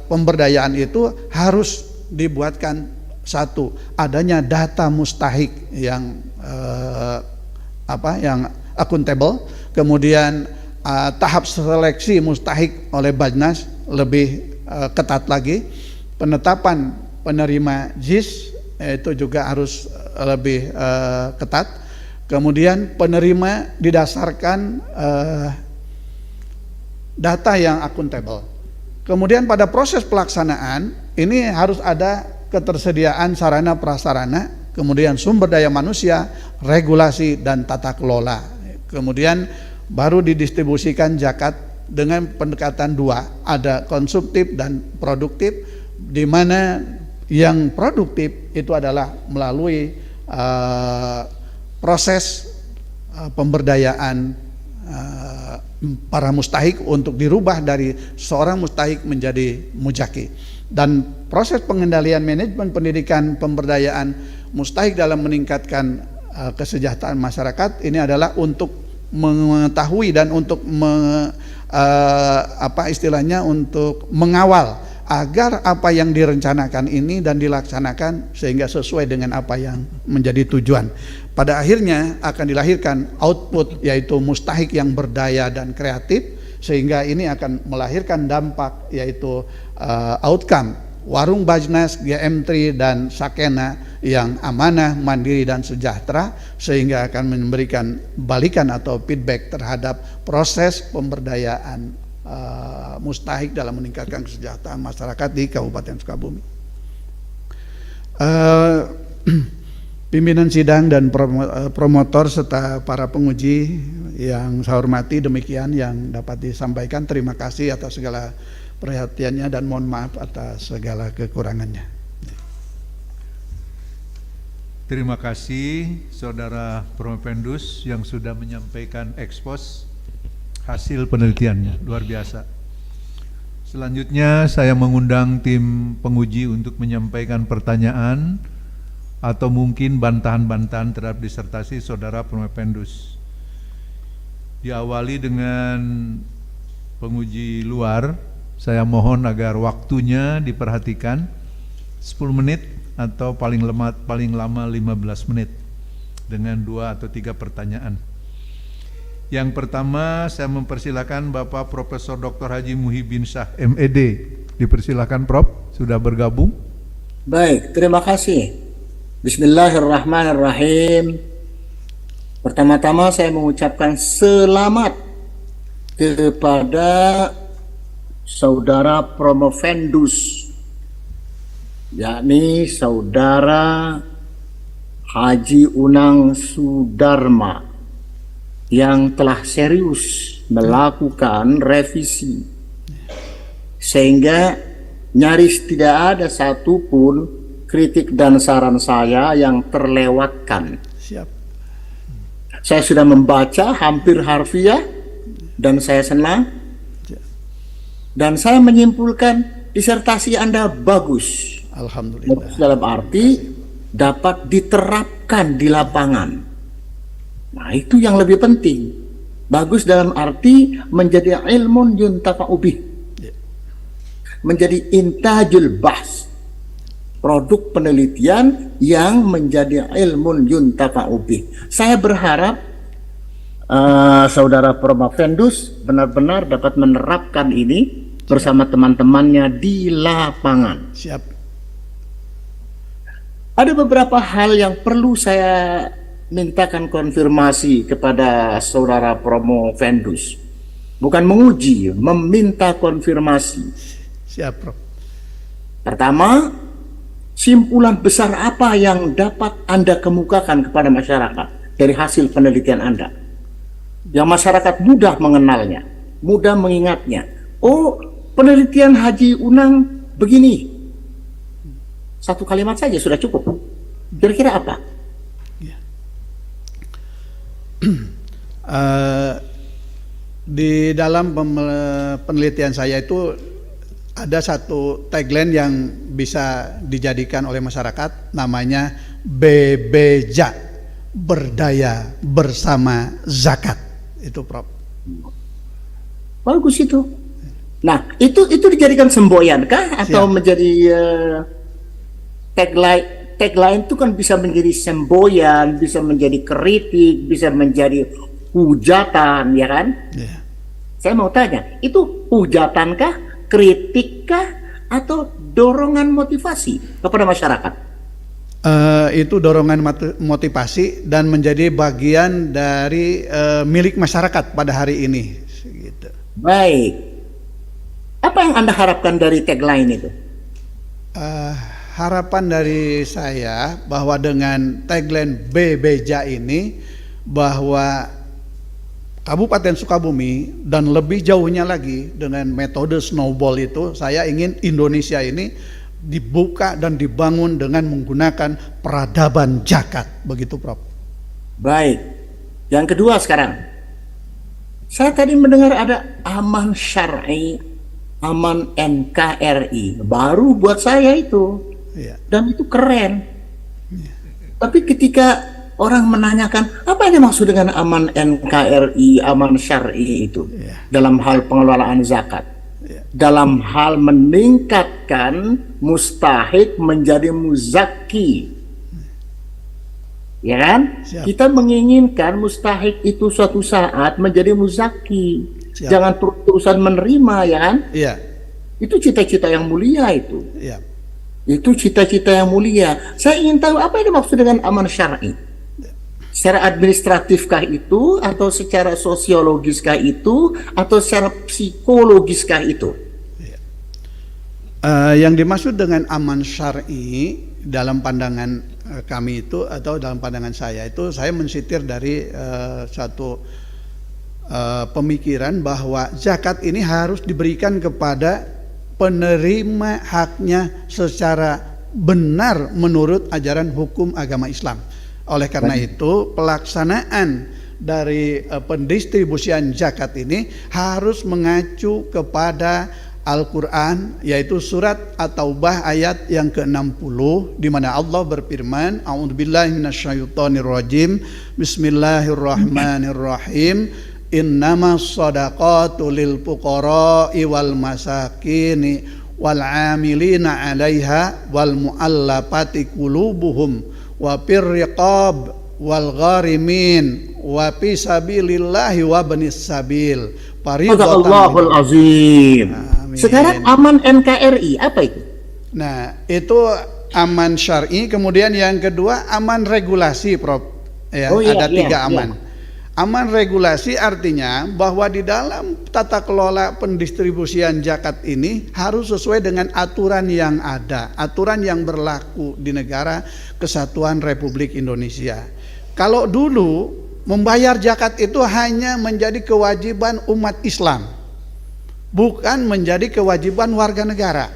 pemberdayaan itu harus dibuatkan satu, adanya data mustahik yang yang akuntabel, kemudian tahap seleksi mustahik oleh Bajnas lebih ketat lagi, penetapan penerima JIS itu juga harus lebih ketat. Kemudian penerima didasarkan data yang akuntabel. Kemudian pada proses pelaksanaan ini harus ada ketersediaan sarana prasarana, kemudian sumber daya manusia, regulasi dan tata kelola. Kemudian baru didistribusikan zakat dengan pendekatan dua, ada konsumtif dan produktif, di mana yang produktif itu adalah melalui proses pemberdayaan para mustahik untuk dirubah dari seorang mustahik menjadi mujaki. Dan proses pengendalian manajemen pendidikan pemberdayaan mustahik dalam meningkatkan kesejahteraan masyarakat ini adalah untuk mengetahui dan untuk untuk mengawal agar apa yang direncanakan ini dan dilaksanakan sehingga sesuai dengan apa yang menjadi tujuan. Pada akhirnya akan dilahirkan output, yaitu mustahik yang berdaya dan kreatif, sehingga ini akan melahirkan dampak, yaitu outcome warung Bajnas, GM3 dan Sakena yang amanah, mandiri dan sejahtera, sehingga akan memberikan balikan atau feedback terhadap proses pemberdayaan mustahik dalam meningkatkan kesejahteraan masyarakat di Kabupaten Sukabumi. Pimpinan sidang dan promotor serta para penguji yang saya hormati, demikian yang dapat disampaikan. Terima kasih atas segala perhatiannya dan mohon maaf atas segala kekurangannya. Terima kasih Saudara Promopendus yang sudah menyampaikan ekspos hasil penelitiannya, luar biasa. Selanjutnya saya mengundang tim penguji untuk menyampaikan pertanyaan atau mungkin bantahan-bantahan terhadap disertasi Saudara Promopendus. Diawali dengan penguji luar, saya mohon agar waktunya diperhatikan 10 menit atau paling lama 15 menit dengan 2 atau 3 pertanyaan. Yang pertama saya mempersilakan Bapak Profesor Dr. Haji Muhyiddin Syah MED. Dipersilakan Prof, sudah bergabung. Baik, terima kasih. Bismillahirrahmanirrahim. Pertama-tama saya mengucapkan selamat kepada Saudara Promovendus, yakni Saudara Haji Unang Sudarma, yang telah serius melakukan revisi sehingga nyaris tidak ada satupun kritik dan saran saya yang terlewatkan. Siap. Saya sudah membaca hampir harfiah dan saya senang, dan saya menyimpulkan disertasi Anda bagus. Alhamdulillah. Bagus dalam arti dapat diterapkan di lapangan. Nah, itu yang lebih penting. Bagus dalam arti menjadi ilmun yuntafa'u bih. Menjadi intajul bahs. Produk penelitian yang menjadi ilmun yuntafa'u bih. Saya berharap Saudara Promofendus benar-benar dapat menerapkan ini bersama teman-temannya di lapangan. Siap. Ada beberapa hal yang perlu saya mintakan konfirmasi kepada Saudara Promofendus. Bukan menguji, meminta konfirmasi. Siap, Prof. Pertama, simpulan besar apa yang dapat Anda kemukakan kepada masyarakat dari hasil penelitian Anda? Yang masyarakat mudah mengenalnya, mudah mengingatnya. Oh, penelitian Haji Unang begini. Satu kalimat saja sudah cukup. Kira-kira apa? Di dalam penelitian saya itu ada satu tagline yang bisa dijadikan oleh masyarakat, namanya BBJ, berdaya bersama zakat. Itu, Prof. Bagus itu. Nah, itu dijadikan semboyan kah atau Siap. menjadi tagline itu kan bisa menjadi semboyan, bisa menjadi kritik, bisa menjadi hujatan, ya kan? Ya. Saya mau tanya, itu hujatankah, kritikkah, atau dorongan motivasi kepada masyarakat? Itu dorongan motivasi dan menjadi bagian dari milik masyarakat pada hari ini. Gitu. Baik. Apa yang Anda harapkan dari tagline itu? Harapan dari saya bahwa dengan tagline BBJ ini, bahwa Kabupaten Sukabumi dan lebih jauhnya lagi dengan metode snowball itu, saya ingin Indonesia ini dibuka dan dibangun dengan menggunakan peradaban zakat. Begitu, Prof. Baik. Yang kedua sekarang, saya tadi mendengar ada aman syar'i, aman NKRI. Baru buat saya itu. Ya. Dan itu keren. Tapi ketika orang menanyakan apa yang dimaksud dengan aman NKRI, aman syar'i itu dalam hal pengelolaan zakat, dalam hal meningkatkan mustahik menjadi muzaki, ya kan? Siap. Kita menginginkan mustahik itu suatu saat menjadi muzaki. Siap. Jangan terus-terusan menerima, ya kan? Iya. Itu cita-cita yang mulia itu. Iya. Itu cita-cita yang mulia. Saya ingin tahu apa yang dimaksud dengan aman syar'i. Secara administratifkah itu, atau secara sosiologiskah itu, atau secara psikologiskah itu? Yang dimaksud dengan aman syar'i dalam pandangan kami itu, atau dalam pandangan saya itu, saya mensitir dari satu pemikiran bahwa zakat ini harus diberikan kepada penerima haknya secara benar menurut ajaran hukum agama Islam. Oleh karena itu, pelaksanaan dari pendistribusian zakat ini harus mengacu kepada Al-Quran, yaitu surat At-Taubah ayat yang ke-60, di mana Allah berfirman, A'udzubillahi minasyaitonirrajim, Bismillahirrahmanirrahim, Innamas shadaqatu lil fuqara'i wal masakini wal 'amilina 'alaiha wal mu'allafati qulubuhum wa firriqab wal gharimin wa fi sabilillahi wa banis sabil. Allahul azim. Amin. Sekarang aman NKRI apa itu? Nah, itu aman syar'i. Kemudian yang kedua aman regulasi, Prof. Ya, Oh, iya, ada iya, tiga iya. aman. Aman regulasi artinya bahwa di dalam tata kelola pendistribusian zakat ini harus sesuai dengan aturan yang ada, aturan yang berlaku di negara Kesatuan Republik Indonesia. Kalau dulu membayar zakat itu hanya menjadi kewajiban umat Islam, bukan menjadi kewajiban warga negara.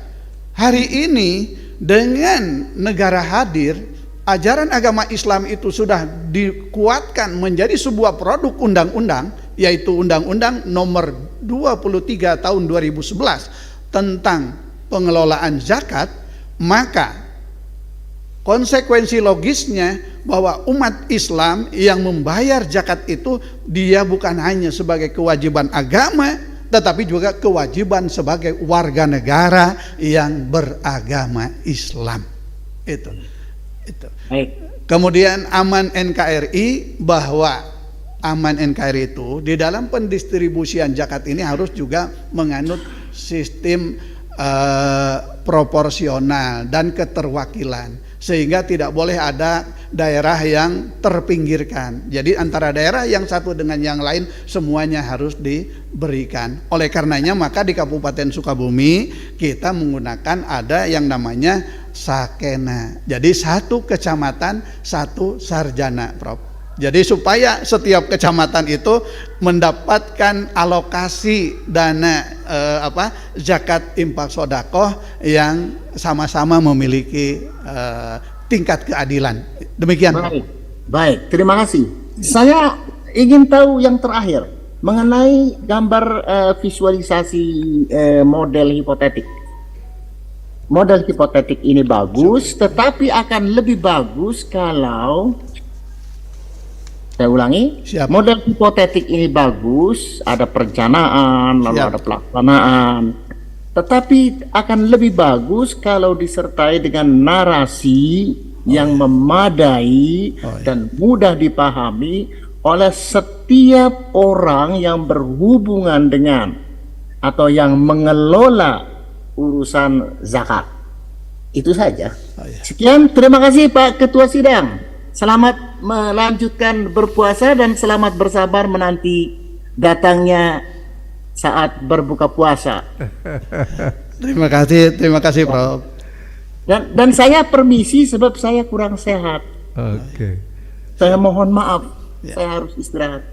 Hari ini dengan negara hadir, ajaran agama Islam itu sudah dikuatkan menjadi sebuah produk undang-undang, yaitu Undang-Undang Nomor 23 Tahun 2011 tentang pengelolaan zakat, maka konsekuensi logisnya bahwa umat Islam yang membayar zakat itu dia bukan hanya sebagai kewajiban agama, tetapi juga kewajiban sebagai warga negara yang beragama Islam. Itu. Baik. Kemudian aman NKRI, bahwa aman NKRI itu di dalam pendistribusian zakat ini harus juga menganut sistem proporsional dan keterwakilan, sehingga tidak boleh ada daerah yang terpinggirkan. Jadi antara daerah yang satu dengan yang lain semuanya harus diberikan. Oleh karenanya maka di Kabupaten Sukabumi kita menggunakan ada yang namanya sakena. Jadi satu kecamatan satu sarjana, Prof. Jadi supaya setiap kecamatan itu mendapatkan alokasi dana zakat infak sodakoh yang sama-sama memiliki tingkat keadilan. Demikian. Baik, terima kasih. Saya ingin tahu yang terakhir mengenai gambar visualisasi model hipotetik. Model hipotetik ini bagus, tetapi akan lebih bagus kalau, saya ulangi, Siap. model hipotetik ini bagus, ada perencanaan, lalu Siap. ada pelaksanaan. Tetapi akan lebih bagus kalau disertai dengan narasi yang memadai dan mudah dipahami oleh setiap orang yang berhubungan dengan atau yang mengelola urusan zakat. Itu saja. Sekian, terima kasih Pak Ketua Sidang. Selamat melanjutkan berpuasa dan selamat bersabar menanti datangnya saat berbuka puasa. Terima kasih Prof. Dan saya permisi sebab saya kurang sehat. Oke. Saya mohon maaf, saya harus istirahat.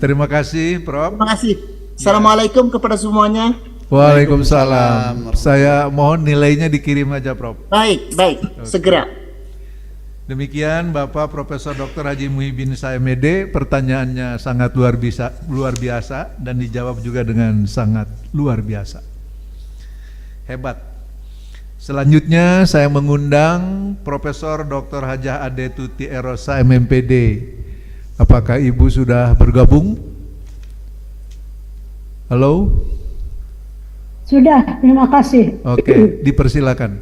Terima kasih, Prof. Terima kasih. Assalamualaikum kepada semuanya. Waalaikumsalam. Saya mohon nilainya dikirim aja, Prof. Baik, segera. Demikian Bapak Profesor Dr. Haji Muhyiddin SMED, pertanyaannya sangat luar biasa dan dijawab juga dengan sangat luar biasa. Hebat. Selanjutnya saya mengundang Profesor Dr. Hajah Ade Tuti Erosa MMPD. Apakah Ibu sudah bergabung? Halo? Sudah, terima kasih. Oke, dipersilakan.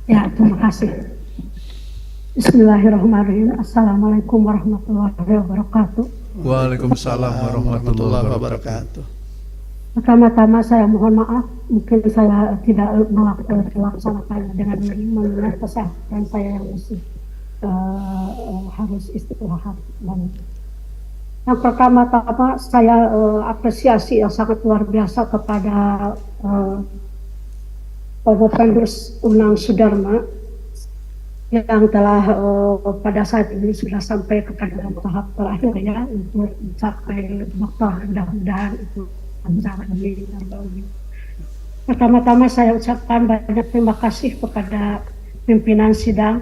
Ya, terima kasih. Bismillahirrahmanirrahim. Assalamualaikum warahmatullahi wabarakatuh. Waalaikumsalam warahmatullahi wabarakatuh. Pertama-tama saya mohon maaf, mungkin saya tidak melaksanakannya dengan mengenai kesehatan saya yang masih harus istirahat. Dan yang pertama-tama saya apresiasi yang sangat luar biasa kepada Pendus Unang Sudarma yang telah pada saat ini sudah sampai kepada tahap terakhir ya untuk mencapai doktor. Mudah-mudahan itu acara ini. Pertama-tama saya ucapkan banyak terima kasih kepada pimpinan sidang,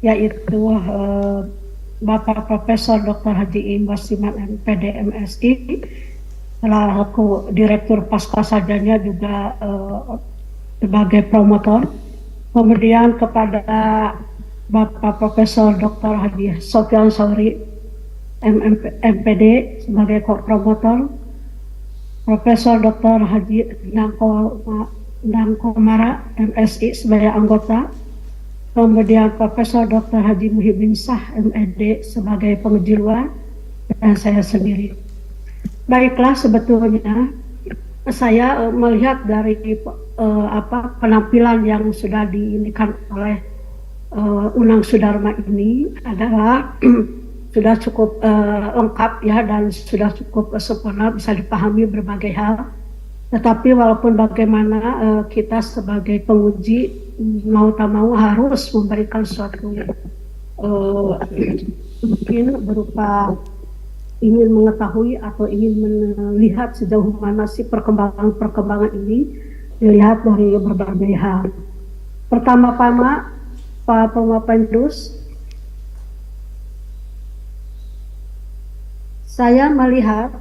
yaitu Bapak Profesor Dr. Haji Im Wasiman MPD MSI, selaku Direktur Pasca Sarjana juga sebagai promotor. Kemudian kepada Bapak Profesor Dr. Haji Sofyan Sauri MPD sebagai co-promotor, Profesor Dr. Haji Komara MSI sebagai anggota, kemudian Profesor Dr. Haji Muhyiddin Shah MED sebagai penguji luar, dan saya sendiri. Baiklah, sebetulnya saya melihat dari penampilan yang sudah diinikan oleh Unang Sudarma ini adalah sudah cukup lengkap ya, dan sudah cukup sempurna, bisa dipahami berbagai hal. Tetapi walaupun bagaimana kita sebagai penguji mau tak mau harus memberikan suatu mungkin berupa ingin mengetahui atau ingin melihat sejauh mana sih perkembangan ini dilihat dari berbagai hal. Pertama-tama Pak Pendus, saya melihat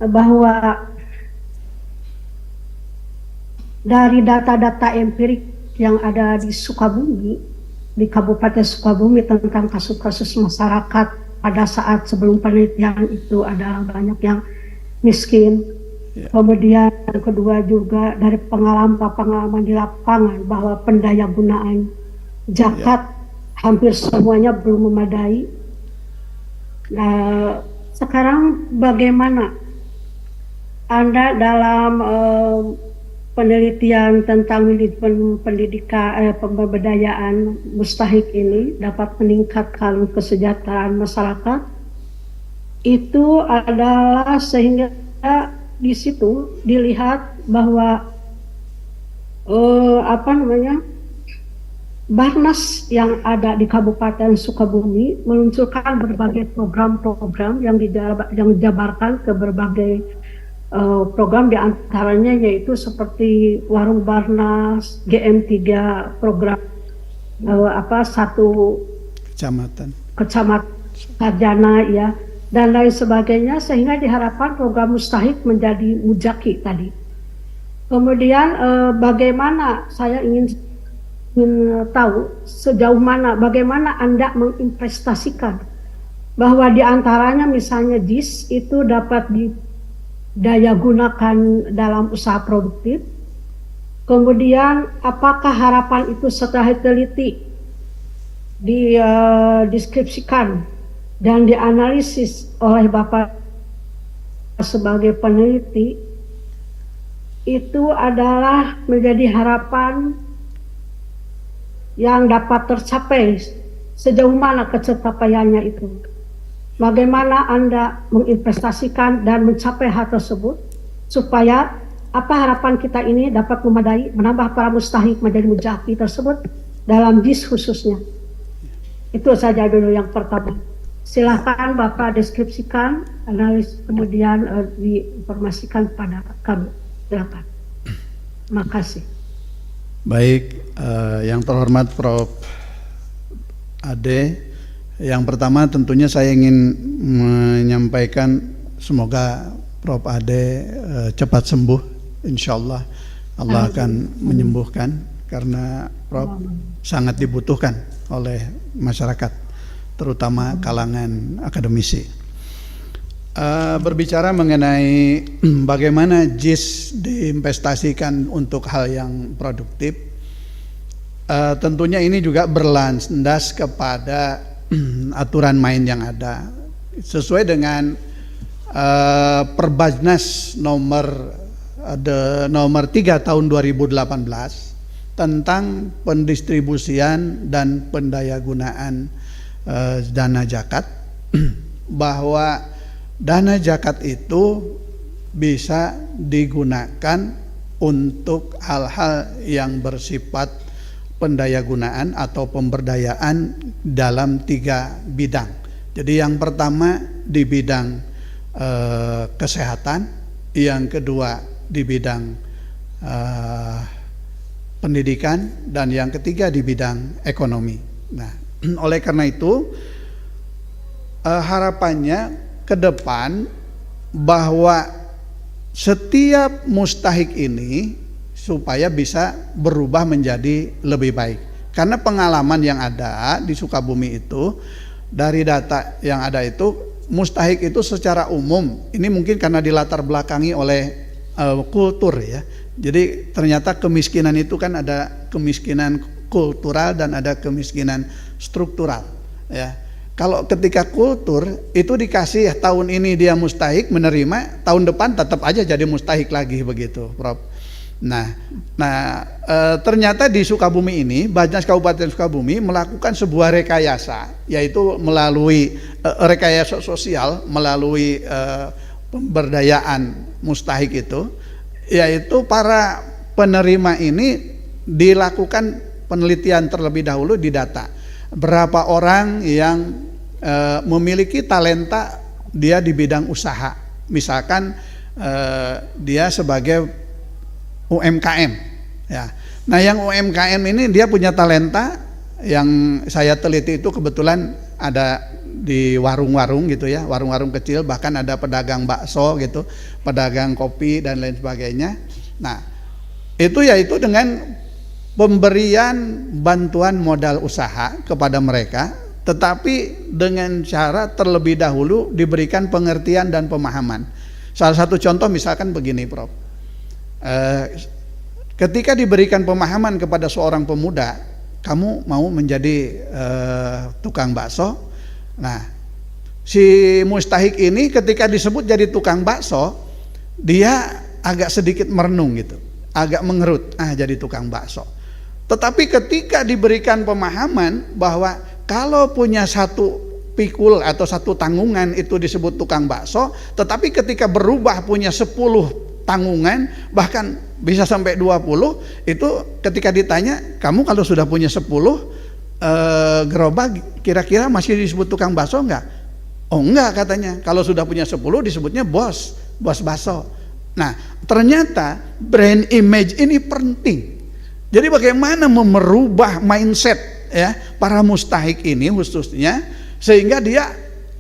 bahwa dari data-data empirik yang ada di Sukabumi, di Kabupaten Sukabumi tentang kasus-kasus masyarakat pada saat sebelum penelitian itu ada banyak yang miskin. Kemudian yang kedua juga dari pengalaman di lapangan bahwa pendayagunaan zakat hampir semuanya belum memadai. Nah, sekarang bagaimana Anda dalam penelitian tentang pendidikan pemberdayaan mustahik ini dapat meningkatkan kesejahteraan masyarakat? Itu adalah sehingga di situ dilihat bahwa Barnas yang ada di Kabupaten Sukabumi meluncurkan berbagai program-program yang dijabarkan ke berbagai program, di antaranya yaitu seperti Warung Barnas, GM3 program satu kecamatan sarjana ya dan lain sebagainya, sehingga diharapkan program mustahik menjadi mujaki tadi. Kemudian bagaimana saya ingin tahu sejauh mana bagaimana Anda menginvestasikan bahwa di antaranya misalnya JIS itu dapat daya gunakan dalam usaha produktif. Kemudian apakah harapan itu setelah diteliti, dideskripsikan dan dianalisis oleh Bapak sebagai peneliti, itu adalah menjadi harapan yang dapat tercapai, sejauh mana kecapaiannya itu. Bagaimana Anda menginvestasikan dan mencapai hal tersebut supaya apa harapan kita ini dapat memadai, menambah para mustahik menjadi mujaki tersebut dalam JIS khususnya. Itu saja dulu yang pertama. Silahkan Bapak deskripsikan, analis, kemudian diinformasikan kepada kami. Silakan. Terima kasih. Baik, yang terhormat Prof. Ade, yang pertama tentunya saya ingin menyampaikan semoga Prof. Ade cepat sembuh, insya Allah Allah akan menyembuhkan, karena Prof. sangat dibutuhkan oleh masyarakat, terutama kalangan akademisi. Berbicara mengenai bagaimana JIS diinvestasikan untuk hal yang produktif, tentunya ini juga berlandas kepada aturan main yang ada sesuai dengan Perbajnas nomor 3 tahun 2018 tentang pendistribusian dan pendayagunaan dana zakat, bahwa dana zakat itu bisa digunakan untuk hal-hal yang bersifat pendayagunaan atau pemberdayaan dalam 3 bidang. Jadi yang pertama di bidang kesehatan, yang kedua di bidang pendidikan, dan yang ketiga di bidang ekonomi. Nah, oleh karena itu harapannya ke depan bahwa setiap mustahik ini supaya bisa berubah menjadi lebih baik. Karena pengalaman yang ada di Sukabumi itu, dari data yang ada itu, mustahik itu secara umum, ini mungkin karena dilatar belakangi oleh kultur ya. Jadi ternyata kemiskinan itu kan ada kemiskinan kultural dan ada kemiskinan struktural ya. Kalau ketika kultur itu dikasih tahun ini dia mustahik menerima, tahun depan tetap aja jadi mustahik lagi begitu, Prof. Nah, ternyata di Sukabumi ini, Bajnas Kabupaten Sukabumi melakukan sebuah rekayasa, yaitu melalui rekayasa sosial, melalui pemberdayaan mustahik itu, yaitu para penerima ini dilakukan penelitian terlebih dahulu di data. Berapa orang yang memiliki talenta dia di bidang usaha, misalkan dia sebagai UMKM ya. Nah, yang UMKM ini dia punya talenta, yang saya teliti itu kebetulan ada di warung-warung gitu ya, warung-warung kecil, bahkan ada pedagang bakso gitu, pedagang kopi dan lain sebagainya. Nah, Itu yaitu dengan pemberian bantuan modal usaha kepada mereka, tetapi dengan cara terlebih dahulu diberikan pengertian dan pemahaman. Salah satu contoh misalkan begini, Prof. Ketika diberikan pemahaman kepada seorang pemuda, kamu mau menjadi tukang bakso. Nah, si mustahik ini ketika disebut jadi tukang bakso, dia agak sedikit merenung gitu, agak mengerut, jadi tukang bakso. Tetapi ketika diberikan pemahaman bahwa kalau punya satu pikul atau satu tanggungan itu disebut tukang bakso, tetapi ketika berubah punya 10 tanggungan, bahkan bisa sampai 20, itu ketika ditanya, kamu kalau sudah punya 10 gerobak kira-kira masih disebut tukang bakso enggak? Oh enggak katanya, kalau sudah punya 10 disebutnya bos bakso. Nah, ternyata brand image ini penting. Jadi bagaimana merubah mindset ya para mustahik ini khususnya, sehingga dia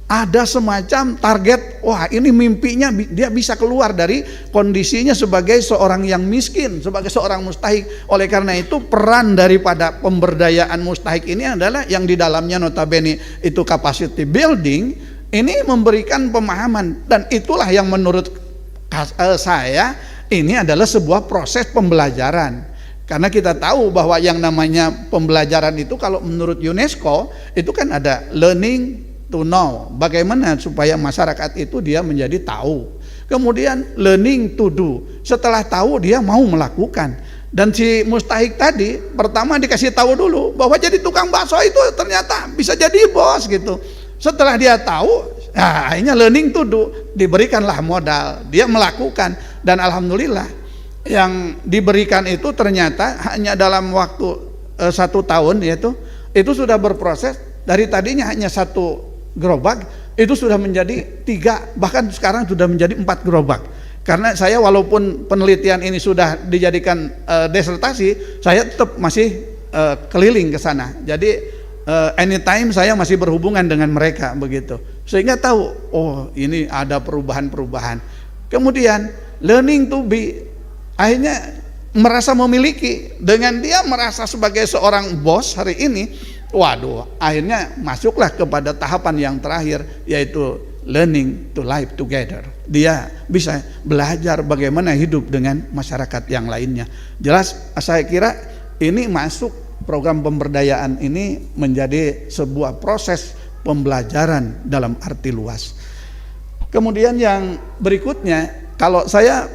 ada semacam target, wah ini mimpinya dia bisa keluar dari kondisinya sebagai seorang yang miskin, sebagai seorang mustahik. Oleh karena itu peran daripada pemberdayaan mustahik ini adalah yang di dalamnya notabene itu capacity building, ini memberikan pemahaman, dan itulah yang menurut saya ini adalah sebuah proses pembelajaran. Karena kita tahu bahwa yang namanya pembelajaran itu kalau menurut UNESCO itu kan ada learning to know, bagaimana supaya masyarakat itu dia menjadi tahu. Kemudian learning to do, setelah tahu dia mau melakukan. Dan si mustahik tadi pertama dikasih tahu dulu bahwa jadi tukang bakso itu ternyata bisa jadi bos gitu. Setelah dia tahu, akhirnya learning to do, diberikanlah modal, dia melakukan, dan alhamdulillah yang diberikan itu ternyata hanya dalam waktu 1 tahun itu sudah berproses. Dari tadinya hanya 1 gerobak itu sudah menjadi 3, bahkan sekarang sudah menjadi 4 gerobak. Karena saya walaupun penelitian ini sudah dijadikan disertasi, saya tetap masih keliling ke sana. Jadi anytime saya masih berhubungan dengan mereka begitu, sehingga tahu oh ini ada perubahan-perubahan. Kemudian learning to be, akhirnya merasa memiliki, dengan dia merasa sebagai seorang bos hari ini. Waduh, akhirnya masuklah kepada tahapan yang terakhir, yaitu learning to live together. Dia bisa belajar bagaimana hidup dengan masyarakat yang lainnya. Jelas saya kira ini masuk program pemberdayaan ini menjadi sebuah proses pembelajaran dalam arti luas. Kemudian yang berikutnya, kalau saya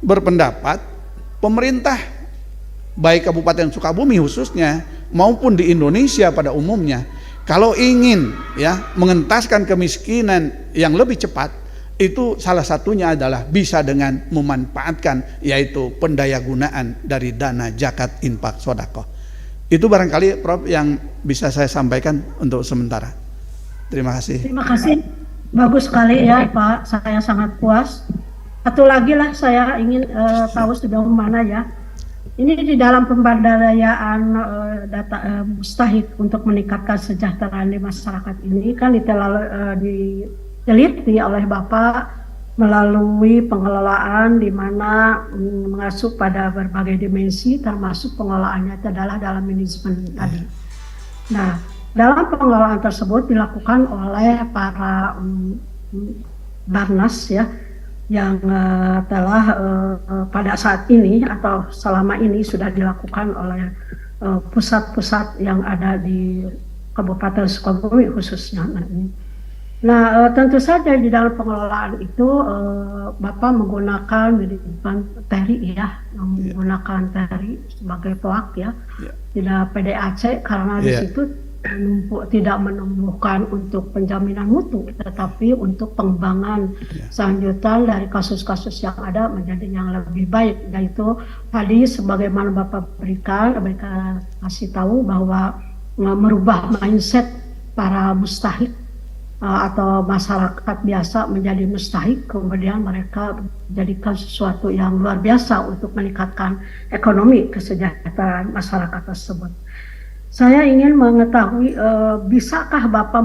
berpendapat pemerintah baik Kabupaten Sukabumi khususnya maupun di Indonesia pada umumnya, kalau ingin mengentaskan kemiskinan yang lebih cepat, itu salah satunya adalah bisa dengan memanfaatkan yaitu pendayagunaan dari dana zakat, infak, sedekah. Itu barangkali Prof yang bisa saya sampaikan untuk sementara. Terima kasih. Terima kasih, bagus sekali ya Pak, saya sangat puas. Satu lagi lah saya ingin tahu sejauh mana ya ini di dalam pemberdayaan data mustahik untuk meningkatkan kesejahteraan di masyarakat ini kan diteliti oleh Bapak melalui pengelolaan di mana mengasuh pada berbagai dimensi, termasuk pengelolaannya itu adalah dalam manajemen tadi. Nah, dalam pengelolaan tersebut dilakukan oleh para Barnas ya, yang telah pada saat ini atau selama ini sudah dilakukan oleh pusat-pusat yang ada di Kabupaten Sukabumi khususnya. Nah, tentu saja di dalam pengelolaan itu Bapak menggunakan TERI ya, menggunakan TERI sebagai pelak ya, tidak PDAC karena di situ tidak menumbuhkan untuk penjaminan mutu, tetapi untuk pengembangan selanjutan dari kasus-kasus yang ada menjadi yang lebih baik. Yaitu tadi sebagaimana Bapak berikan kasih tahu bahwa merubah mindset para mustahik atau masyarakat biasa menjadi mustahik, kemudian mereka menjadikan sesuatu yang luar biasa untuk meningkatkan ekonomi kesejahteraan masyarakat tersebut. Saya ingin mengetahui, bisakah Bapak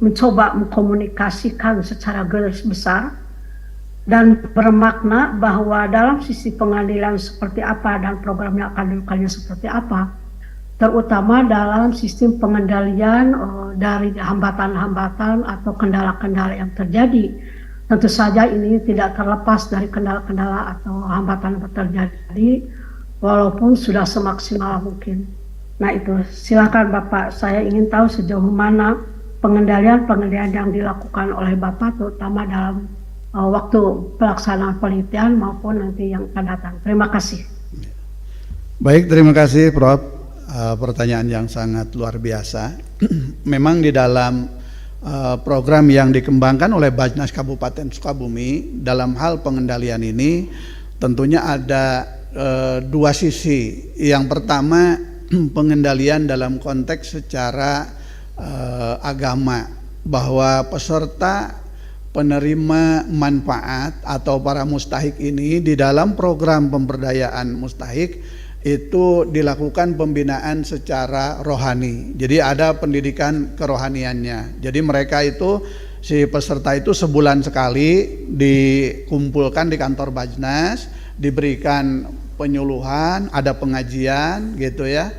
mencoba mengkomunikasikan secara garis besar dan bermakna bahwa dalam sisi pengadilan seperti apa dan programnya akan dilakukannya seperti apa, terutama dalam sistem pengendalian dari hambatan-hambatan atau kendala-kendala yang terjadi. Tentu saja ini tidak terlepas dari kendala-kendala atau hambatan yang terjadi, walaupun sudah semaksimal mungkin. Nah itu, silakan Bapak, saya ingin tahu sejauh mana pengendalian-pengendalian yang dilakukan oleh Bapak, terutama dalam waktu pelaksanaan penelitian maupun nanti yang akan datang. Terima kasih. Baik, terima kasih Prof. Pertanyaan yang sangat luar biasa. Memang di dalam program yang dikembangkan oleh Bajnas Kabupaten Sukabumi dalam hal pengendalian ini tentunya ada dua sisi. Yang pertama, pengendalian dalam konteks secara agama, bahwa peserta penerima manfaat atau para mustahik ini di dalam program pemberdayaan mustahik itu dilakukan pembinaan secara rohani. Jadi ada pendidikan kerohaniannya. Jadi mereka itu, si peserta itu sebulan sekali dikumpulkan di kantor Bajnas, diberikan penyuluhan, ada pengajian gitu ya.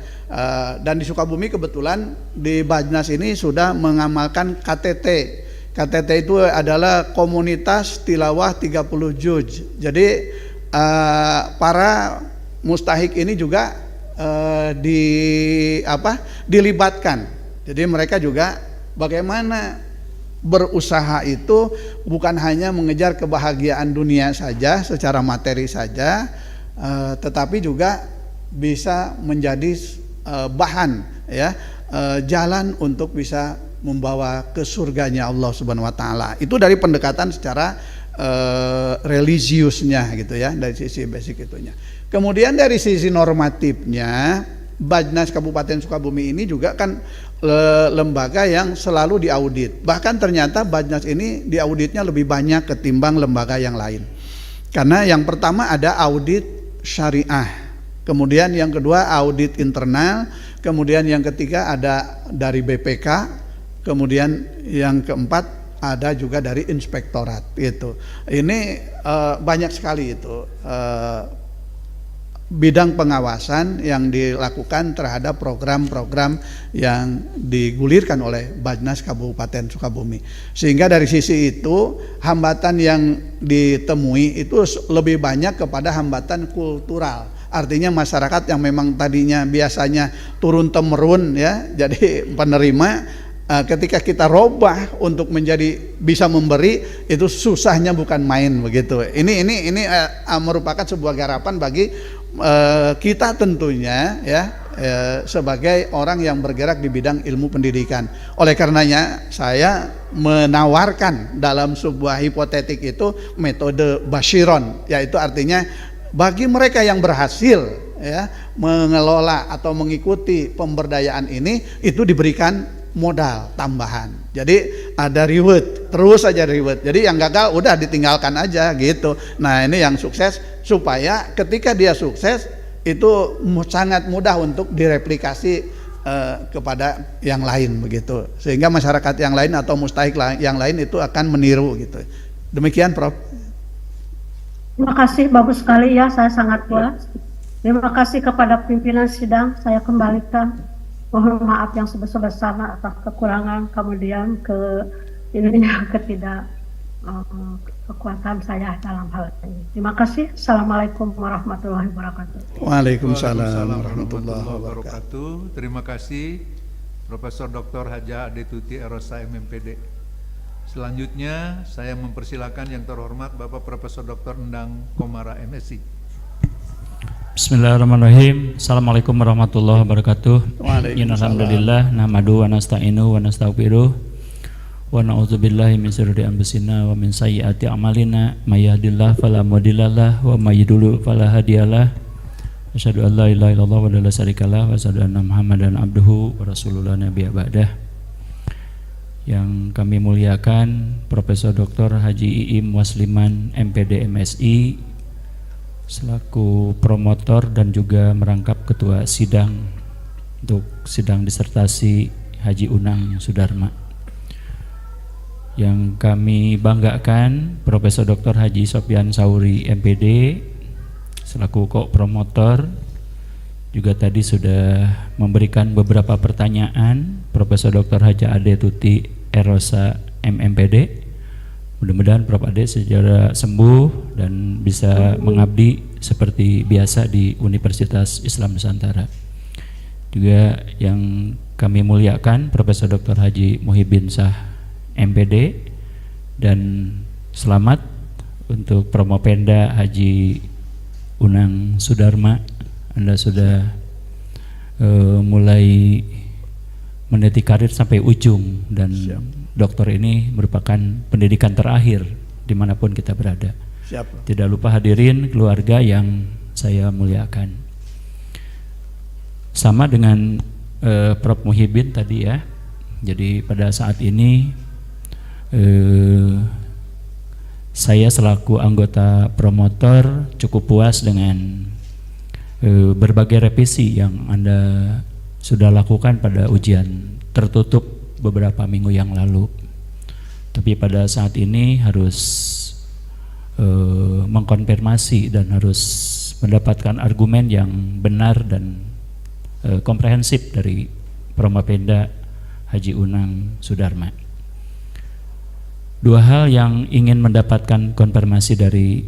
Dan di Sukabumi kebetulan di Bajnas ini sudah mengamalkan KTT. KTT itu adalah komunitas tilawah 30 juz. Jadi para mustahik ini juga dilibatkan. Jadi mereka juga bagaimana berusaha itu bukan hanya mengejar kebahagiaan dunia saja secara materi saja, tetapi juga bisa menjadi bahan ya, jalan untuk bisa membawa ke surganya Allah Subhanahu wa taala. Itu dari pendekatan secara religiusnya gitu ya, dari sisi basic itunya. Kemudian dari sisi normatifnya, Bajnas Kabupaten Sukabumi ini juga kan lembaga yang selalu diaudit. Bahkan ternyata Bajnas ini diauditnya lebih banyak ketimbang lembaga yang lain. Karena yang pertama ada audit syariah, kemudian yang kedua audit internal, kemudian yang ketiga ada dari BPK, kemudian yang keempat ada juga dari inspektorat itu. Ini banyak sekali itu bidang pengawasan yang dilakukan terhadap program-program yang digulirkan oleh Bajnas Kabupaten Sukabumi. Sehingga dari sisi itu hambatan yang ditemui itu lebih banyak kepada hambatan kultural. Artinya masyarakat yang memang tadinya biasanya turun temurun ya, jadi penerima, ketika kita robah untuk menjadi bisa memberi, itu susahnya bukan main begitu. Ini merupakan sebuah garapan bagi kita tentunya ya, sebagai orang yang bergerak di bidang ilmu pendidikan. Oleh karenanya saya menawarkan dalam sebuah hipotetik itu metode Bashiron, yaitu artinya bagi mereka yang berhasil ya mengelola atau mengikuti pemberdayaan ini, itu diberikan modal tambahan. Jadi ada reward, terus saja reward. Jadi yang gagal udah ditinggalkan aja gitu. Nah ini yang sukses, supaya ketika dia sukses itu sangat mudah untuk direplikasi kepada yang lain begitu. Sehingga masyarakat yang lain atau mustahik yang lain itu akan meniru gitu. Demikian Prof. Terima kasih, bagus sekali ya, saya sangat puas. Terima kasih kepada pimpinan sidang, saya kembalikan. Mohon maaf yang sebesar-besarnya atas kekurangan, kemudian kekuatan saya dalam hal ini. Terima kasih. Assalamualaikum warahmatullahi wabarakatuh. Waalaikumsalam warahmatullahi wabarakatuh. Terima kasih Profesor Dr. Haja Adetuti Erosa MMPD. Selanjutnya saya mempersilakan yang terhormat Bapak Profesor Dr. Endang Komara MSI. Bismillahirrahmanirrahim. Assalamualaikum warahmatullahi wabarakatuh. Alhamdulillah nahmadu wa nasta'inu wa nastaghfiruh wa na'udzubillahi min syururi anfusina wa min sayyiati a'malina may yahdihillahu fala mudhillalah wa may yudhlil fala hadiyalah. Asyhadu an la ilaha illallah wa la syarikalah wa asyhadu anna Muhammadan abduhu wa rasuluhu nabiyya ba'dah. Yang kami muliakan Profesor Dr. Haji Iim Wasliman MPD MSI selaku promotor dan juga merangkap ketua sidang untuk sidang disertasi Haji Unang Sudarma. Yang kami banggakan Profesor Dr. Haji Sopyan Sauri MPD selaku promotor juga tadi sudah memberikan beberapa pertanyaan. Profesor Dr. Haja Ade Tuti Erosa MMPD. Mudah-mudahan Prof. Ade segera sembuh dan bisa mengabdi seperti biasa di Universitas Islam Nusantara. Juga yang kami muliakan Profesor Dr. Haji Muhyiddin Shah MPD, dan selamat untuk Promopenda Haji Unang Sudarma. Anda sudah mulai meniti karir sampai ujung, dan dokter ini merupakan pendidikan terakhir dimanapun kita berada. Siap. Tidak lupa hadirin keluarga yang saya muliakan. Sama dengan Prof. Muhyiddin tadi ya. Jadi pada saat ini saya selaku anggota promotor cukup puas dengan berbagai revisi yang Anda sudah lakukan pada ujian tertutup beberapa minggu yang lalu. Tapi pada saat ini harus mengkonfirmasi dan harus mendapatkan argumen yang benar dan komprehensif dari Promopenda Haji Unang Sudarma. Dua hal yang ingin mendapatkan konfirmasi dari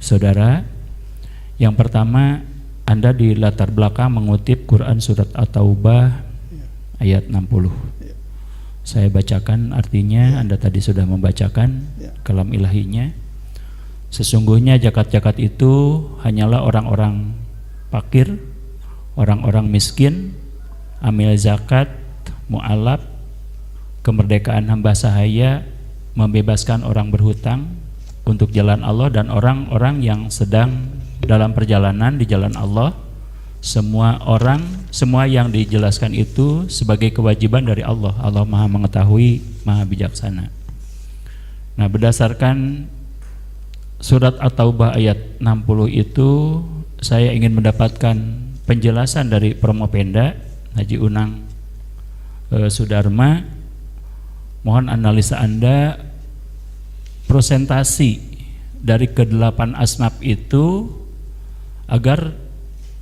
saudara. Yang pertama, Anda di latar belakang mengutip Quran surat At-Taubah ayat 60. Saya bacakan artinya, Anda tadi sudah membacakan kalam ilahinya. Sesungguhnya zakat-zakat itu hanyalah orang-orang fakir, orang-orang miskin, amil zakat, mu'alaf, kemerdekaan hamba sahaya, membebaskan orang berhutang untuk jalan Allah, dan orang-orang yang sedang dalam perjalanan di jalan Allah. Semua yang dijelaskan itu sebagai kewajiban dari Allah. Allah Maha mengetahui, Maha bijaksana. Nah, berdasarkan surat At-Taubah ayat 60 itu, saya ingin mendapatkan penjelasan dari Promopenda Haji Unang Sudarma. Mohon analisa Anda, presentasi dari ke-8 asnaf itu agar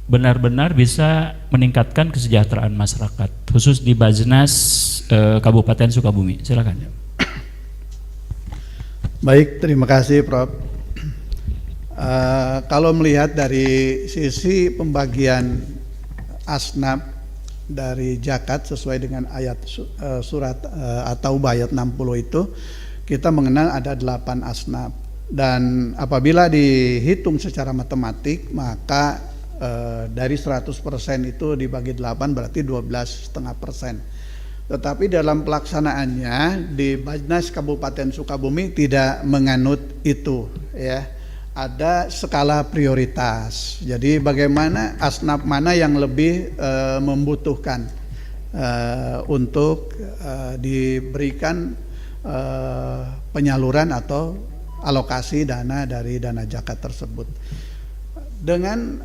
benar-benar bisa meningkatkan kesejahteraan masyarakat, khusus di Bajnas Kabupaten Sukabumi. Silakan. Baik, terima kasih Prof. Kalau melihat dari sisi pembagian asnaf dari zakat sesuai dengan ayat surat At-Taubah ayat 60 itu, kita mengenal ada 8 asnaf, dan apabila dihitung secara matematik maka dari 100% itu dibagi 8 berarti 12,5%. Tetapi dalam pelaksanaannya di Bajnas Kabupaten Sukabumi tidak menganut itu ya. Ada skala prioritas. Jadi bagaimana asnaf mana yang lebih membutuhkan untuk diberikan penyaluran atau alokasi dana dari dana zakat tersebut. Dengan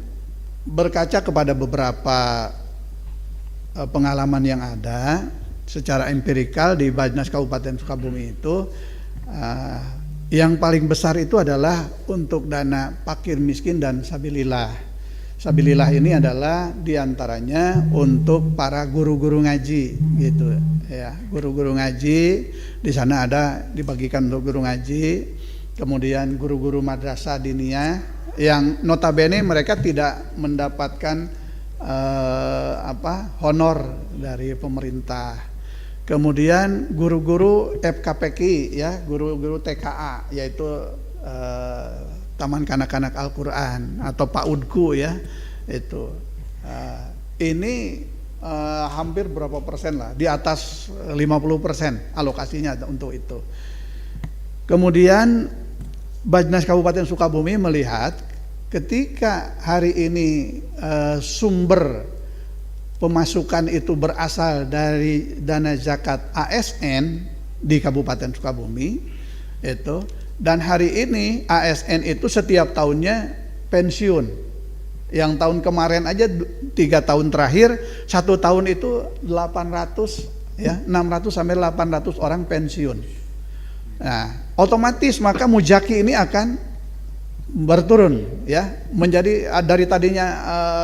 berkaca kepada beberapa pengalaman yang ada secara empirikal di Bajnas Kabupaten Sukabumi itu, yang paling besar itu adalah untuk dana fakir miskin dan sabilillah. Sabilillah ini adalah diantaranya untuk para guru-guru ngaji gitu ya. Guru-guru ngaji di sana ada dibagikan untuk guru ngaji, kemudian guru-guru madrasah diniyah yang notabene mereka tidak mendapatkan honor dari pemerintah. Kemudian guru-guru FKPK ya, guru-guru TKA yaitu Taman Kanak-Kanak Al-Quran atau PAUDku ya, itu ini hampir berapa persen lah, di atas 50% alokasinya untuk itu. Kemudian Bajnas Kabupaten Sukabumi melihat ketika hari ini sumber pemasukan itu berasal dari dana zakat ASN di Kabupaten Sukabumi itu, dan hari ini ASN itu setiap tahunnya pensiun. Yang tahun kemarin aja 3 tahun terakhir, 1 tahun itu 600 sampai 800 orang pensiun. Nah, otomatis maka mujaki ini akan berturun ya, menjadi dari tadinya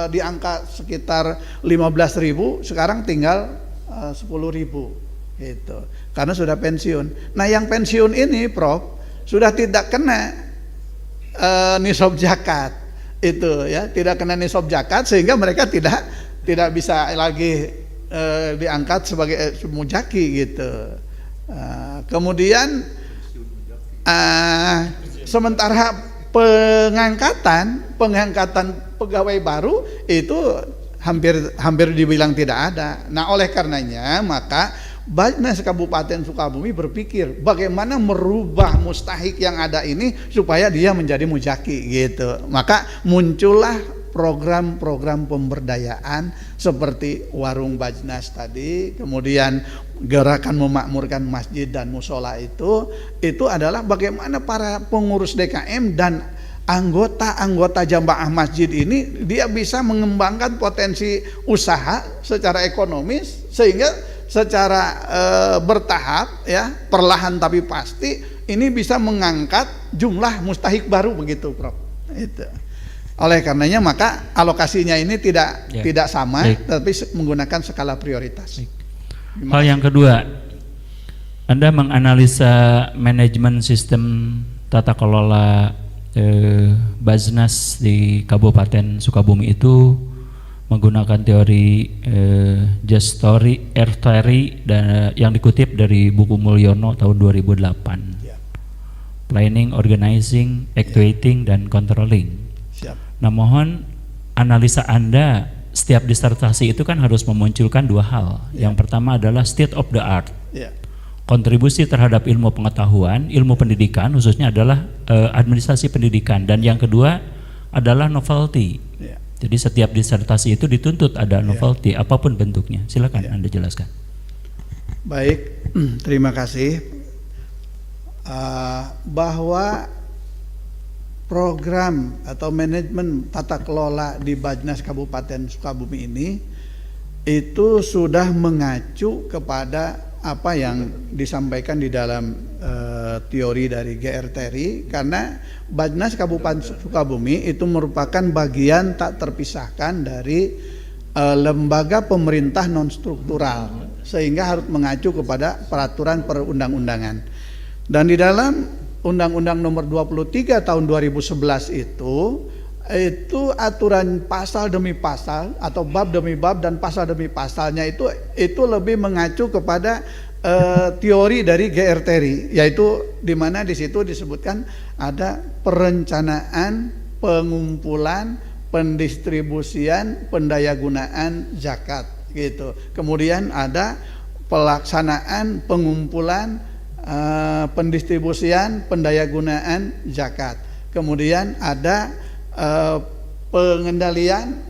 di angka sekitar 15.000 sekarang tinggal 10.000 gitu. Karena sudah pensiun. Nah, yang pensiun ini Prof sudah tidak kena nisab zakat. Itu ya, tidak kena nisab zakat sehingga mereka tidak bisa lagi diangkat sebagai mujaki gitu. Kemudian sementara pengangkatan pegawai baru itu hampir dibilang tidak ada. Nah, oleh karenanya maka Bajnas Kabupaten Sukabumi berpikir bagaimana merubah mustahik yang ada ini supaya dia menjadi mujaki gitu. Maka muncullah program-program pemberdayaan seperti warung Bajnas tadi, kemudian gerakan memakmurkan masjid dan musola itu adalah bagaimana para pengurus DKM dan anggota jamaah masjid ini dia bisa mengembangkan potensi usaha secara ekonomis sehingga secara bertahap ya, perlahan tapi pasti ini bisa mengangkat jumlah mustahik baru begitu Prof. Itu. Oleh karenanya maka alokasinya ini tidak sama. Baik. Tapi menggunakan skala prioritas. Hal yang kedua, Anda menganalisa manajemen sistem tata kelola Bajnas di Kabupaten Sukabumi itu menggunakan teori Gestori Erteri dan yang dikutip dari buku Mulyono tahun 2008. Ya. Planning, organizing, actuating, dan controlling. Siap. Nah, mohon analisa Anda, setiap disertasi itu kan harus memunculkan dua hal. Ya. Yang pertama adalah state of the art. Ya. Kontribusi terhadap ilmu pengetahuan, ilmu pendidikan khususnya adalah administrasi pendidikan, dan yang kedua adalah novelty. Ya. Jadi setiap disertasi itu dituntut ada novelty apapun bentuknya. Silakan Anda jelaskan. Baik, terima kasih. Bahwa program atau manajemen tata kelola di Bajnas Kabupaten Sukabumi ini itu sudah mengacu kepada apa yang disampaikan di dalam teori dari GRTRI, karena Bajnas Kabupaten Sukabumi itu merupakan bagian tak terpisahkan dari lembaga pemerintah non struktural, sehingga harus mengacu kepada peraturan perundang-undangan. Dan di dalam Undang-Undang Nomor 23 tahun 2011 itu aturan pasal demi pasal atau bab demi bab dan pasal demi pasalnya itu lebih mengacu kepada teori dari GRTRI, yaitu di mana di situ disebutkan ada perencanaan, pengumpulan, pendistribusian, pendayagunaan zakat gitu. Kemudian ada pelaksanaan, pengumpulan, pendistribusian, pendayagunaan zakat. Kemudian ada pengendalian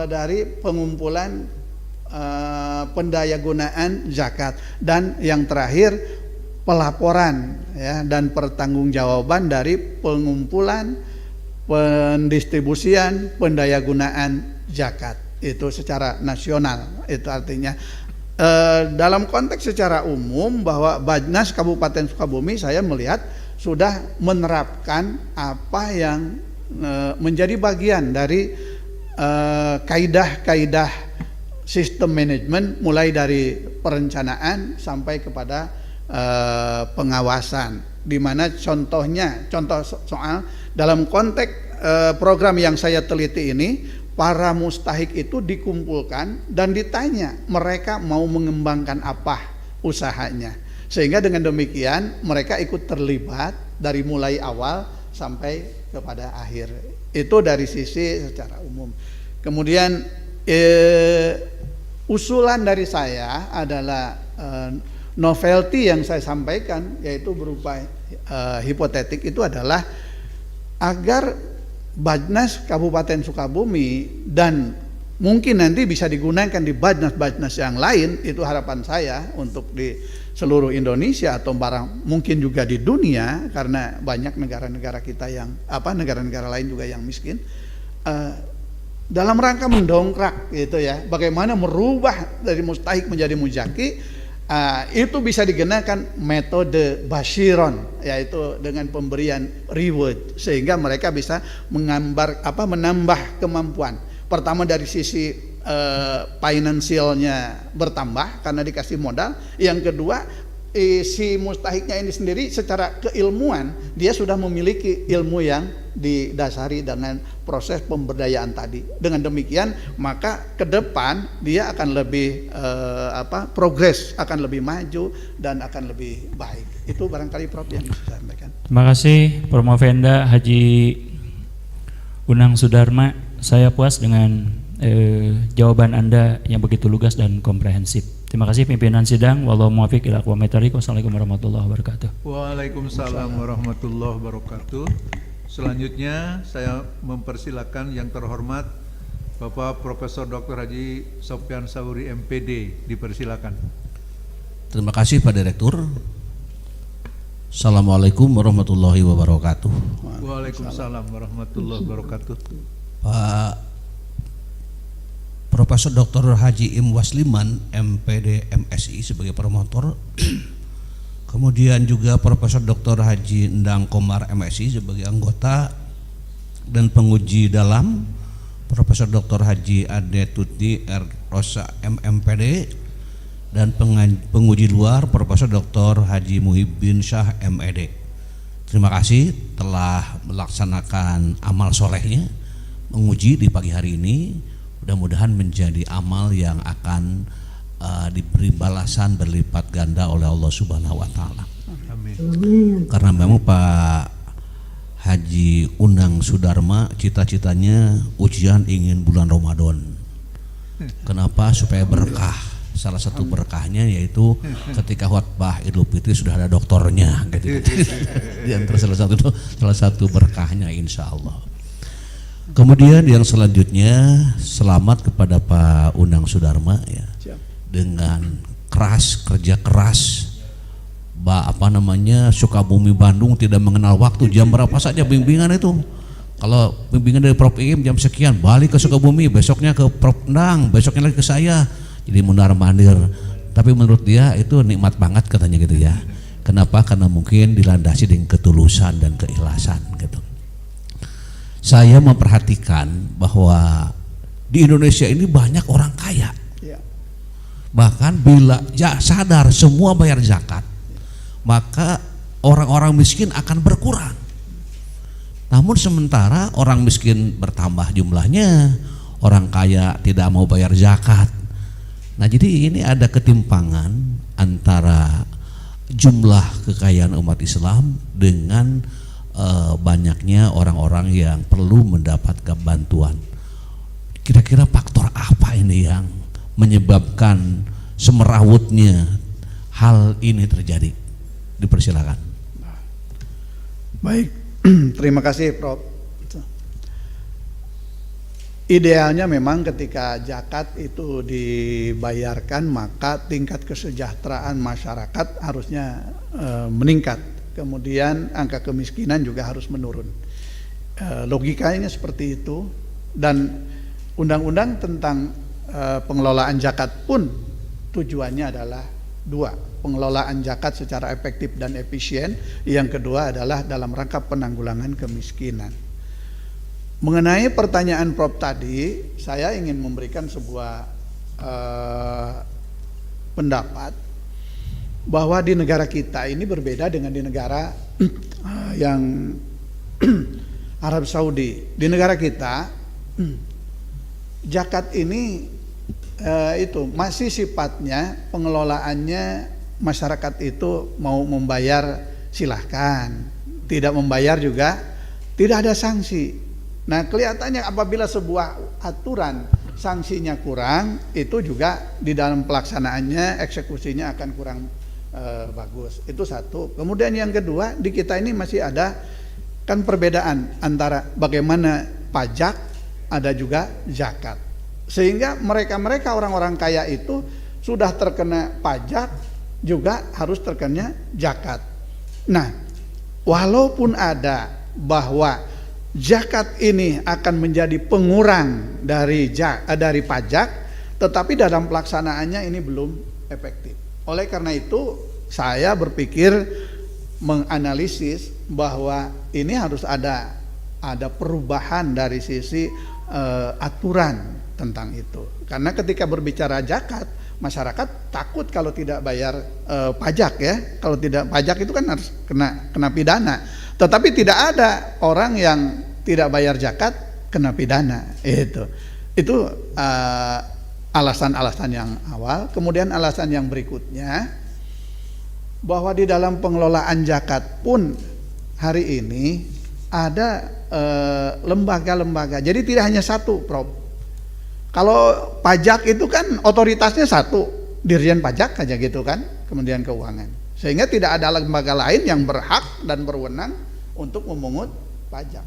dari pengumpulan, pendayagunaan zakat, dan yang terakhir pelaporan ya, dan pertanggungjawaban dari pengumpulan, pendistribusian, pendayagunaan zakat itu secara nasional. Itu artinya dalam konteks secara umum bahwa Bajnas Kabupaten Sukabumi saya melihat sudah menerapkan apa yang menjadi bagian dari kaidah-kaidah sistem manajemen, mulai dari perencanaan sampai kepada pengawasan. Di mana contoh soal dalam konteks program yang saya teliti ini, para mustahik itu dikumpulkan dan ditanya mereka mau mengembangkan apa usahanya, sehingga dengan demikian mereka ikut terlibat dari mulai awal sampai kepada akhir. Itu dari sisi secara umum. Kemudian usulan dari saya adalah novelty yang saya sampaikan, yaitu berupa hipotetik, itu adalah agar Bajnas Kabupaten Sukabumi dan mungkin nanti bisa digunakan di Bajnas-Bajnas yang lain, itu harapan saya untuk di seluruh Indonesia atau mungkin juga di dunia, karena banyak negara-negara kita yang negara-negara lain juga yang miskin, dalam rangka mendongkrak gitu ya, bagaimana merubah dari mustahik menjadi mujaki, Itu bisa digunakan metode basyiron, yaitu dengan pemberian reward, sehingga mereka bisa menambah kemampuan. Pertama dari sisi finansialnya bertambah karena dikasih modal. Yang kedua, si mustahiknya ini sendiri secara keilmuan dia sudah memiliki ilmu yang didasari dengan proses pemberdayaan tadi. Dengan demikian maka ke depan dia akan lebih progres, akan lebih maju dan akan lebih baik. Itu barangkali Prof yang bisa saya sampaikan. Terima kasih Promovenda Haji Unang Sudarma. Saya puas dengan jawaban Anda yang begitu lugas dan komprehensif. Terima kasih pimpinan sidang. Wallahu muwaffiq ila aqwamit thoriq. Wassalamualaikum warahmatullahi wabarakatuh. Waalaikumsalam warahmatullahi wabarakatuh. Selanjutnya saya mempersilakan yang terhormat Bapak Profesor Dr. Haji Sopyan Sauri MPD, dipersilakan. Terima kasih Pak Direktur. Assalamualaikum warahmatullahi wabarakatuh. Waalaikumsalam warahmatullahi wabarakatuh. Pak Profesor Dr. Haji Im Wasliman MPD MSI sebagai promotor, kemudian juga Profesor Dr. Haji Endang Komar MSI sebagai anggota dan penguji dalam, Profesor Dr. Haji Ade Tuti R. Rosa MMPD, dan penguji luar Profesor Dr. Haji Muhyiddin Syah MED. Terima kasih telah melaksanakan amal solehnya menguji di pagi hari ini. Mudah-mudahan menjadi amal yang akan diberi balasan berlipat ganda oleh Allah Subhanahu wa Ta'ala. Amin. Karena memang Pak Haji Unang Sudarma cita-citanya ujian ingin bulan Ramadan. Kenapa? Supaya berkah. Salah satu berkahnya yaitu ketika khutbah Idul Fitri sudah ada doktornya, gitu. Di antara salah satu berkahnya, insya Allah. Kemudian yang selanjutnya, selamat kepada Pak Unang Sudarma ya. Dengan kerja keras, Sukabumi Bandung tidak mengenal waktu, jam berapa saja bimbingan itu. Kalau bimbingan dari Prof Im jam sekian, balik ke Sukabumi, besoknya ke Prof Endang, besoknya lagi ke saya. Jadi mundar-mandir. Tapi menurut dia itu nikmat banget katanya gitu ya. Kenapa? Karena mungkin dilandasi dengan ketulusan dan keikhlasan gitu. Saya memperhatikan bahwa di Indonesia ini banyak orang kaya. Bahkan bila sadar semua bayar zakat, maka orang-orang miskin akan berkurang. Namun sementara orang miskin bertambah jumlahnya, orang kaya tidak mau bayar zakat. Nah, jadi ini ada ketimpangan antara jumlah kekayaan umat Islam dengan banyaknya orang-orang yang perlu mendapatkan bantuan. Kira-kira faktor apa ini yang menyebabkan semerawutnya hal ini terjadi? Dipersilakan. Baik, terima kasih Prof. Idealnya memang ketika zakat itu dibayarkan maka tingkat kesejahteraan masyarakat harusnya meningkat. Kemudian angka kemiskinan juga harus menurun. Logikanya seperti itu. Dan undang-undang tentang pengelolaan zakat pun tujuannya adalah dua: pengelolaan zakat secara efektif dan efisien. Yang kedua adalah dalam rangka penanggulangan kemiskinan. Mengenai pertanyaan Prof tadi, saya ingin memberikan sebuah pendapat bahwa di negara kita ini berbeda dengan di negara yang Arab Saudi. Di negara kita zakat ini itu masih sifatnya pengelolaannya masyarakat itu mau membayar silahkan, tidak membayar juga tidak ada sanksi. Nah, kelihatannya apabila sebuah aturan sanksinya kurang, itu juga di dalam pelaksanaannya, eksekusinya akan kurang bagus. Itu satu. Kemudian yang kedua, di kita ini masih ada kan perbedaan antara bagaimana pajak, ada juga zakat. Sehingga mereka-mereka orang-orang kaya itu sudah terkena pajak, juga harus terkena zakat. Nah, walaupun ada bahwa zakat ini akan menjadi pengurang dari pajak, tetapi dalam pelaksanaannya ini belum efektif. Oleh karena itu saya berpikir menganalisis bahwa ini harus ada perubahan dari sisi aturan tentang itu. Karena ketika berbicara zakat, masyarakat takut kalau tidak bayar pajak ya. Kalau tidak pajak itu kan harus kena pidana. Tetapi tidak ada orang yang tidak bayar zakat kena pidana. Itu alasan-alasan yang awal. Kemudian alasan yang berikutnya, bahwa di dalam pengelolaan zakat pun hari ini ada lembaga-lembaga. Jadi tidak hanya satu, Prof. Kalau pajak itu kan otoritasnya satu, Dirjen Pajak aja gitu kan, Kementerian Keuangan. Sehingga tidak ada lembaga lain yang berhak dan berwenang untuk memungut pajak.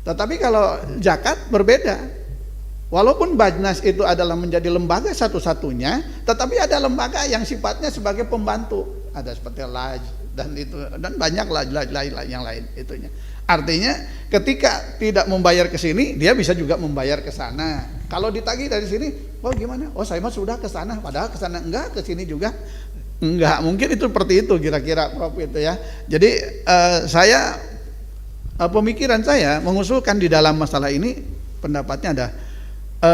Tetapi kalau zakat berbeda. Walaupun Bajnas itu adalah menjadi lembaga satu-satunya, tetapi ada lembaga yang sifatnya sebagai pembantu. Ada seperti LAJ dan banyak yang lain itunya. Artinya ketika tidak membayar ke sini, dia bisa juga membayar ke sana. Kalau ditagih dari sini, oh gimana? Oh saya mah sudah ke sana, padahal ke sana enggak, ke sini juga enggak. Mungkin itu seperti itu kira-kira, Prof, itu ya. Jadi pemikiran saya mengusulkan di dalam masalah ini, pendapatnya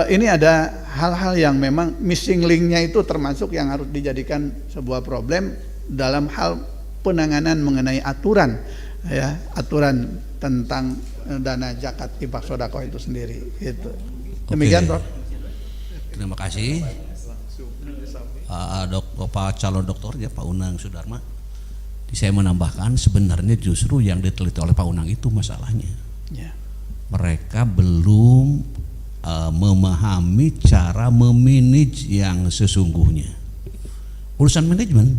ini ada hal-hal yang memang missing linknya itu termasuk yang harus dijadikan sebuah problem dalam hal penanganan mengenai aturan ya, aturan tentang dana zakat infak sedekah itu sendiri gitu. Demikian, Prof. Terima kasih. Pak calon doktor ya, Pak Unang Sudarma. Saya menambahkan sebenarnya justru yang diteliti oleh Pak Unang itu masalahnya. Ya. Mereka belum memahami cara memanage yang sesungguhnya. Urusan manajemen.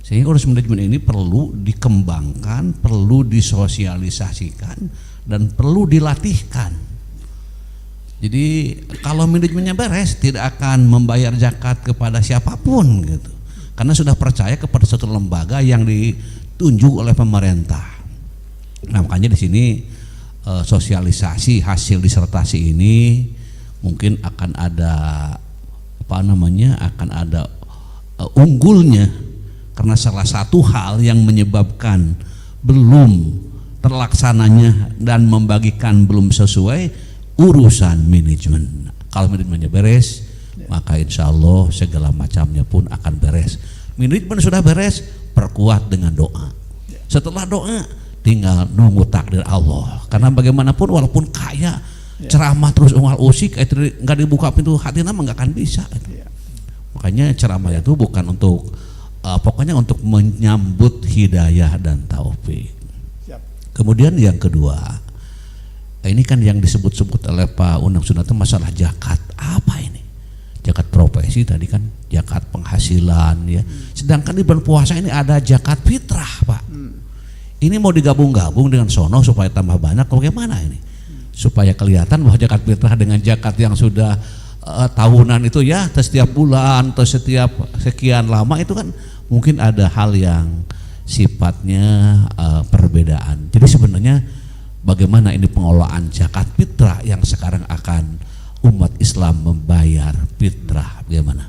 Sehingga urusan manajemen ini perlu dikembangkan, perlu disosialisasikan, dan perlu dilatihkan. Jadi kalau manajemennya beres, tidak akan membayar zakat kepada siapapun gitu. Karena sudah percaya kepada suatu lembaga yang ditunjuk oleh pemerintah. Nah, makanya di sini sosialisasi hasil disertasi ini mungkin akan ada akan ada unggulnya, karena salah satu hal yang menyebabkan belum terlaksananya dan membagikan belum sesuai urusan manajemen. Kalau manajemennya beres, maka insya Allah segala macamnya pun akan beres. Manajemen sudah beres, perkuat dengan doa. Setelah doa, tinggal nunggu takdir Allah. Karena bagaimanapun walaupun kaya, ceramah terus ungal usik, nggak dibuka pintu hati nama nggak akan bisa. Makanya ceramah itu bukan untuk pokoknya untuk menyambut hidayah dan taufik. Kemudian yang kedua, ini kan yang disebut-sebut oleh Pak Unang Sunata masalah zakat. Apa ini? Zakat profesi tadi kan, zakat penghasilan ya. Sedangkan di bulan puasa ini ada zakat fitrah, Pak. Ini mau digabung-gabung dengan sono supaya tambah banyak, bagaimana ini? Supaya kelihatan bahwa zakat fitrah dengan zakat yang sudah tahunan itu ya, setiap bulan atau setiap sekian lama itu kan mungkin ada hal yang sifatnya perbedaan. Jadi sebenarnya bagaimana ini pengelolaan zakat fitrah yang sekarang akan umat Islam membayar fitrah, bagaimana?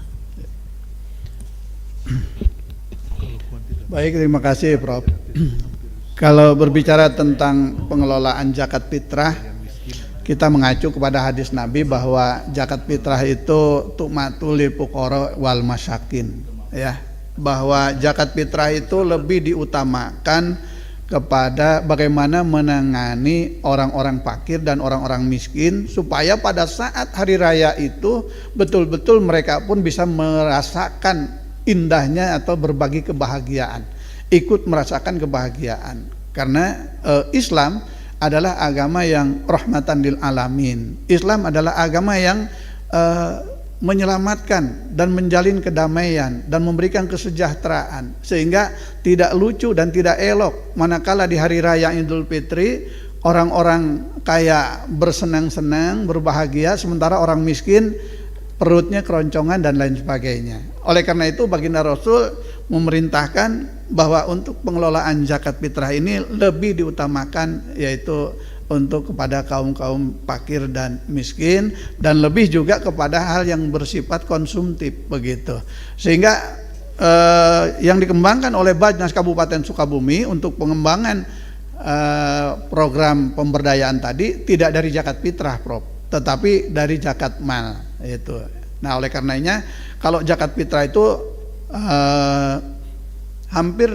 Baik, terima kasih, Prof. Kalau berbicara tentang pengelolaan zakat fitrah, kita mengacu kepada hadis Nabi bahwa zakat fitrah itu tu'matul lil fuqara wal masyakin, ya, bahwa zakat fitrah itu lebih diutamakan kepada bagaimana menangani orang-orang fakir dan orang-orang miskin, supaya pada saat hari raya itu betul-betul mereka pun bisa merasakan indahnya atau berbagi kebahagiaan, ikut merasakan kebahagiaan. Karena Islam adalah agama yang rahmatan lil alamin. Islam adalah agama yang menyelamatkan dan menjalin kedamaian dan memberikan kesejahteraan, sehingga tidak lucu dan tidak elok manakala di hari raya Idul Fitri orang-orang kaya bersenang-senang, berbahagia, sementara orang miskin perutnya keroncongan dan lain sebagainya. Oleh karena itu baginda Rasul memerintahkan bahwa untuk pengelolaan zakat fitrah ini lebih diutamakan, yaitu untuk kepada kaum-kaum fakir dan miskin, dan lebih juga kepada hal yang bersifat konsumtif begitu. Sehingga yang dikembangkan oleh Bajnas Kabupaten Sukabumi untuk pengembangan program pemberdayaan tadi tidak dari zakat fitrah, Prof, tetapi dari zakat mal itu. Nah, oleh karenanya kalau zakat fitrah itu hampir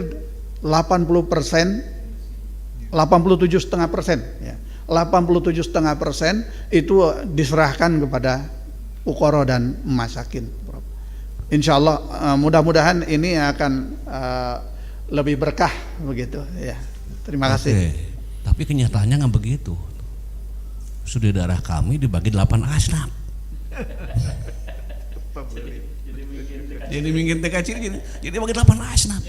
87,5% ya. 87,5% itu diserahkan kepada fuqara dan masakin, Prof. Insya Allah mudah-mudahan ini akan lebih berkah begitu ya. Terima kasih. Oke. Tapi kenyataannya nggak begitu. Saudara kami dibagi 8 asnaf. Jadi mungkin kecil jadi bagi 8 asnaf.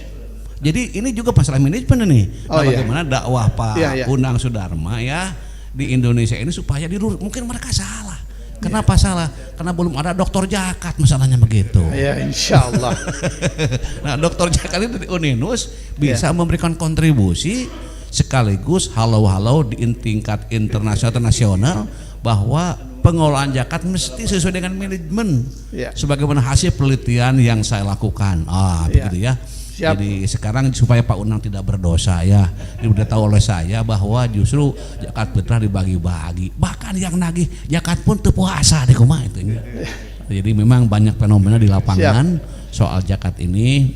Jadi ini juga masalah manajemen nih. Oh, bagaimana dakwah Pak Iya. Unang Sudarma ya di Indonesia ini supaya dirurus. Mungkin mereka salah. Kenapa salah? Karena belum ada dokter zakat, masalahnya begitu. Ya, insya Allah. Nah, dokter zakat itu di Uninus bisa memberikan kontribusi sekaligus halau-halau di tingkat internasional bahwa pengelolaan zakat mesti sesuai dengan manajemen. Ya. Sebagaimana hasil penelitian yang saya lakukan. Begitu ya. Siap. Jadi sekarang supaya Pak Unang tidak berdosa ya, sudah tahu oleh saya bahwa justru zakat fitrah dibagi-bagi, bahkan yang nagih zakat pun teu puasa deh kumaha itu. Jadi memang banyak fenomena di lapangan soal zakat ini,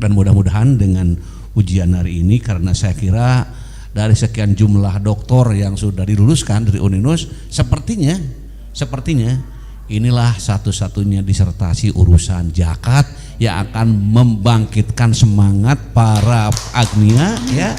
dan mudah-mudahan dengan ujian hari ini, karena saya kira dari sekian jumlah doktor yang sudah diluluskan dari Uninus, sepertinya inilah satu-satunya disertasi urusan zakat yang akan membangkitkan semangat para agnia ya,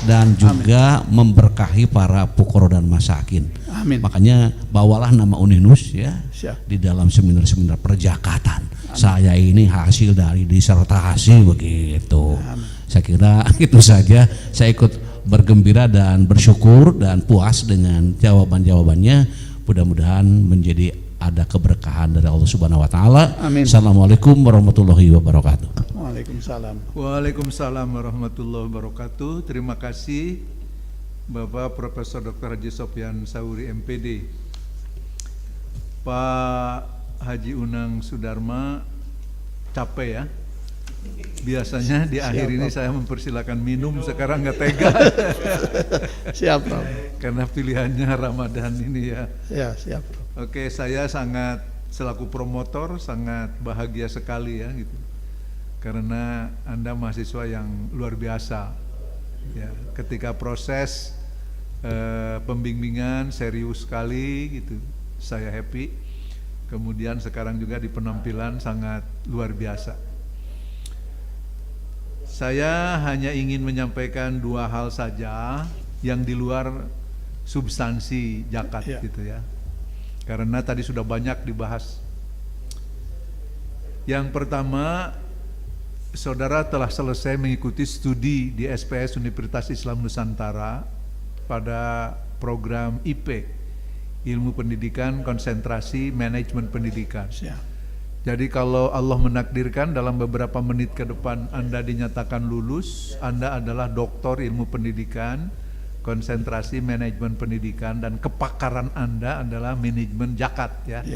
dan juga memberkahi para fuqara dan masakin. Amin. Makanya bawalah nama Uninus ya. Siap. Di dalam seminar-seminar perjakatan. Amin. Saya ini hasil dari disertasi begitu. Amin. Saya kira itu saja. Saya ikut bergembira dan bersyukur dan puas dengan jawaban-jawabannya. Mudah-mudahan menjadi ada keberkahan dari Allah Subhanahu wa taala. Amin. Assalamualaikum warahmatullahi wabarakatuh. Waalaikumsalam. Waalaikumsalam warahmatullahi wabarakatuh. Terima kasih Bapak Profesor Dr. Haji Sopyan Sauri MPD. Pak Haji Unang Sudarma capek ya. Biasanya di akhir ini saya mempersilakan minum, sekarang nggak tega. Siap, Prof. Karena pilihannya Ramadan ini ya. Ya, siap, Prof. Oke, saya sangat selaku promotor sangat bahagia sekali ya gitu. Karena Anda mahasiswa yang luar biasa. Ya, ketika proses pembimbingan serius sekali gitu. Saya happy. Kemudian sekarang juga di penampilan sangat luar biasa. Saya hanya ingin menyampaikan 2 hal saja yang di luar substansi zakat gitu ya. Karena tadi sudah banyak dibahas. Yang pertama, saudara telah selesai mengikuti studi di SPS Universitas Islam Nusantara pada program IP, Ilmu Pendidikan Konsentrasi Manajemen Pendidikan. Jadi kalau Allah menakdirkan dalam beberapa menit ke depan Anda dinyatakan lulus, Anda adalah doktor ilmu pendidikan, konsentrasi manajemen pendidikan, dan kepakaran Anda adalah manajemen zakat ya.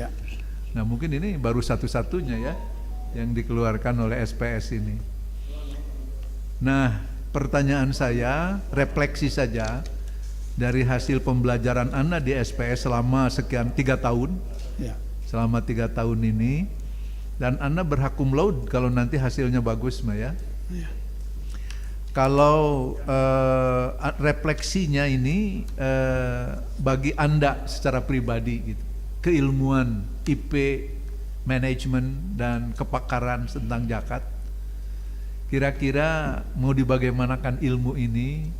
Nah, mungkin ini baru satu-satunya ya yang dikeluarkan oleh SPS ini. Nah, pertanyaan saya, refleksi saja dari hasil pembelajaran Anda di SPS selama sekian 3 tahun. Selama 3 tahun ini, dan Anda berhak cum laude kalau nanti hasilnya bagus mah ya. Kalau refleksinya ini bagi Anda secara pribadi gitu, keilmuan IP, manajemen dan kepakaran tentang zakat, kira-kira mau dibagaimanakan ilmu ini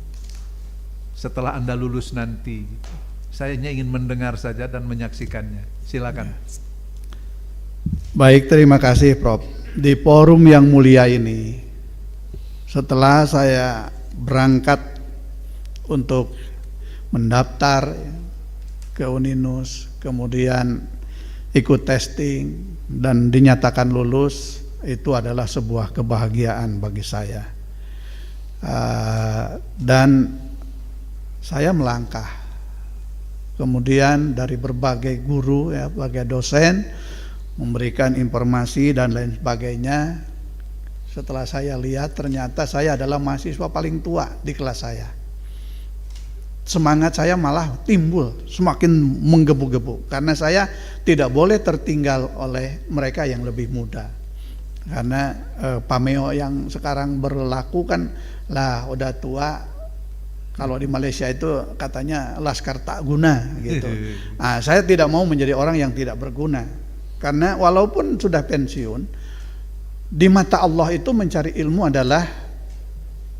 setelah Anda lulus nanti? Saya hanya ingin mendengar saja dan menyaksikannya. Silakan. Baik, terima kasih, Prof. Di forum yang mulia ini, setelah saya berangkat untuk mendaftar ke Uninus, kemudian ikut testing dan dinyatakan lulus, itu adalah sebuah kebahagiaan bagi saya. Dan saya melangkah, kemudian dari berbagai guru ya, berbagai dosen memberikan informasi dan lain sebagainya. Setelah saya lihat ternyata saya adalah mahasiswa paling tua di kelas saya. Semangat saya malah timbul, semakin menggebu-gebu karena saya tidak boleh tertinggal oleh mereka yang lebih muda. Karena pameo yang sekarang berlaku kan lah udah tua. Kalau di Malaysia itu katanya laskar tak guna gitu. Nah, saya tidak mau menjadi orang yang tidak berguna. Karena walaupun sudah pensiun, di mata Allah itu mencari ilmu adalah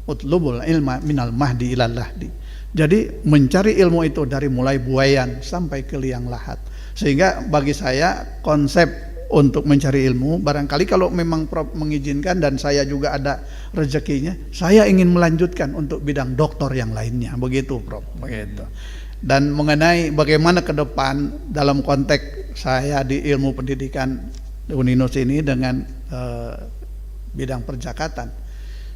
utlubul ilma minal mahdi ilal lahdi. Jadi mencari ilmu itu dari mulai buayan sampai ke liang lahat. Sehingga bagi saya konsep untuk mencari ilmu, barangkali kalau memang Prof mengizinkan dan saya juga ada rezekinya, saya ingin melanjutkan untuk bidang doktor yang lainnya, begitu Prof, begitu. Dan mengenai bagaimana ke depan dalam konteks saya di ilmu pendidikan Uninus ini dengan bidang perjakatan,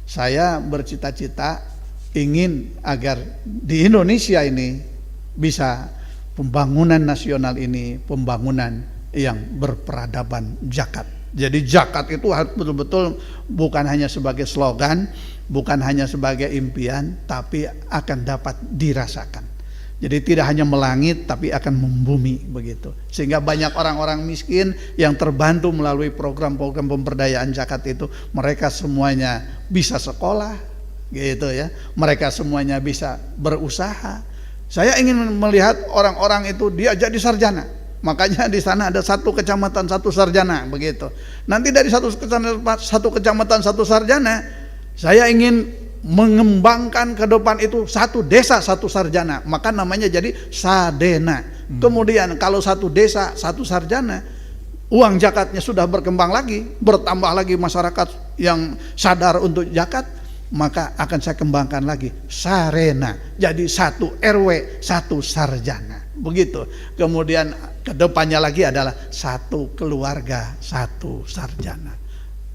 saya bercita-cita ingin agar di Indonesia ini bisa pembangunan nasional ini pembangunan yang berperadaban zakat. Jadi zakat itu harus betul-betul bukan hanya sebagai slogan, bukan hanya sebagai impian, tapi akan dapat dirasakan. Jadi tidak hanya melangit tapi akan membumi begitu. Sehingga banyak orang-orang miskin yang terbantu melalui program-program pemberdayaan zakat itu, mereka semuanya bisa sekolah gitu ya. Mereka semuanya bisa berusaha. Saya ingin melihat orang-orang itu dia jadi sarjana. Makanya di sana ada satu kecamatan satu sarjana begitu. Nanti dari satu kecamatan satu sarjana, saya ingin mengembangkan ke depan itu satu desa satu sarjana, maka namanya jadi sadena. Kemudian kalau satu desa satu sarjana, uang zakatnya sudah berkembang lagi, bertambah lagi masyarakat yang sadar untuk zakat, maka akan saya kembangkan lagi sarena, jadi satu RW satu sarjana begitu. Kemudian kedepannya lagi adalah satu keluarga satu sarjana.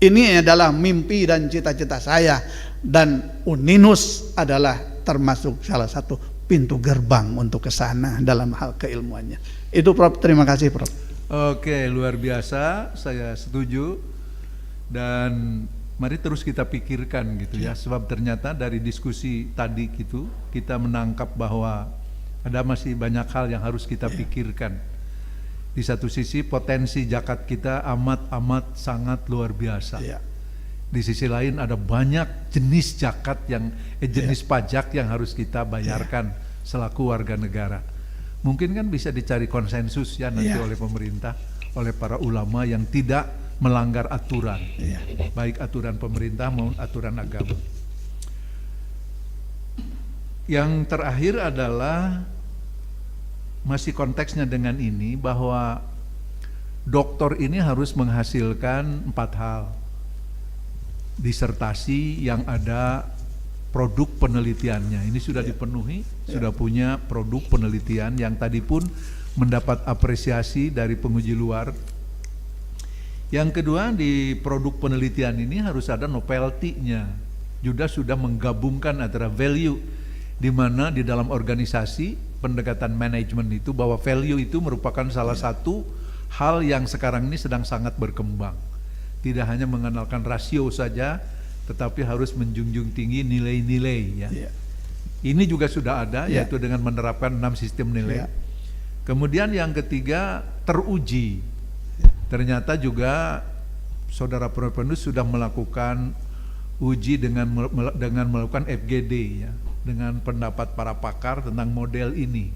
Ini adalah mimpi dan cita-cita saya, dan Uninus adalah termasuk salah satu pintu gerbang untuk ke sana dalam hal keilmuannya. Itu Prof, terima kasih Prof. Oke, luar biasa, saya setuju. Dan mari terus kita pikirkan gitu ya, sebab ternyata dari diskusi tadi gitu kita menangkap bahwa ada masih banyak hal yang harus kita pikirkan. Di satu sisi potensi zakat kita amat sangat luar biasa. Di sisi lain ada banyak jenis zakat yang jenis pajak yang harus kita bayarkan selaku warga negara. Mungkin kan bisa dicari konsensus ya nanti oleh pemerintah, oleh para ulama yang tidak melanggar aturan, baik aturan pemerintah maupun aturan agama. Yang terakhir adalah masih konteksnya dengan ini, bahwa doktor ini harus menghasilkan 4 hal. Disertasi yang ada produk penelitiannya, ini sudah dipenuhi, sudah punya produk penelitian yang tadi pun mendapat apresiasi dari penguji luar. Yang kedua, di produk penelitian ini harus ada novelty-nya. Juga sudah menggabungkan antara value, di mana di dalam organisasi pendekatan manajemen itu bahwa value itu merupakan salah satu hal yang sekarang ini sedang sangat berkembang. Tidak hanya mengenalkan rasio saja, tetapi harus menjunjung tinggi nilai-nilai ya. Ini juga sudah ada, yaitu dengan menerapkan 6 sistem nilai. Kemudian yang ketiga, teruji. Ternyata juga saudara Propenus sudah melakukan uji dengan melakukan FGD ya, dengan pendapat para pakar tentang model ini.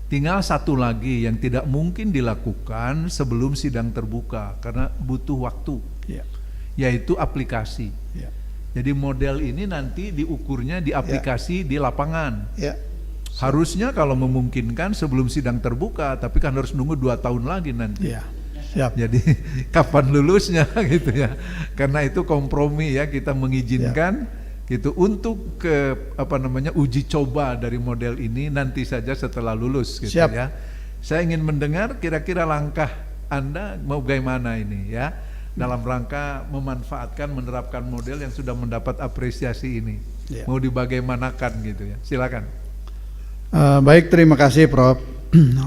Tinggal satu lagi yang tidak mungkin dilakukan sebelum sidang terbuka karena butuh waktu, yaitu aplikasi. Jadi model ini nanti diukurnya di aplikasi di lapangan. Harusnya kalau memungkinkan sebelum sidang terbuka, tapi kan harus nunggu 2 tahun lagi nanti. Jadi kapan lulusnya gitu ya? Karena itu kompromi ya, kita mengizinkan gitu untuk uji coba dari model ini nanti saja setelah lulus gitu ya. Saya ingin mendengar kira-kira langkah Anda mau bagaimana ini ya, dalam rangka memanfaatkan menerapkan model yang sudah mendapat apresiasi ini. Mau dibagaimanakan gitu ya. Silakan. Baik, terima kasih Prof.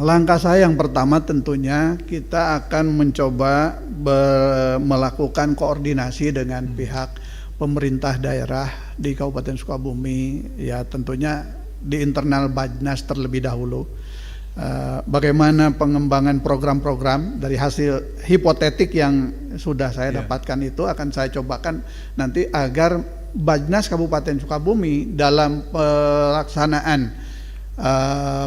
Langkah saya yang pertama tentunya kita akan mencoba melakukan koordinasi dengan pihak pemerintah daerah di Kabupaten Sukabumi, ya tentunya di internal Bajnas terlebih dahulu. Bagaimana pengembangan program-program dari hasil hipotetik yang sudah saya dapatkan itu akan saya cobakan nanti agar Bajnas Kabupaten Sukabumi dalam pelaksanaan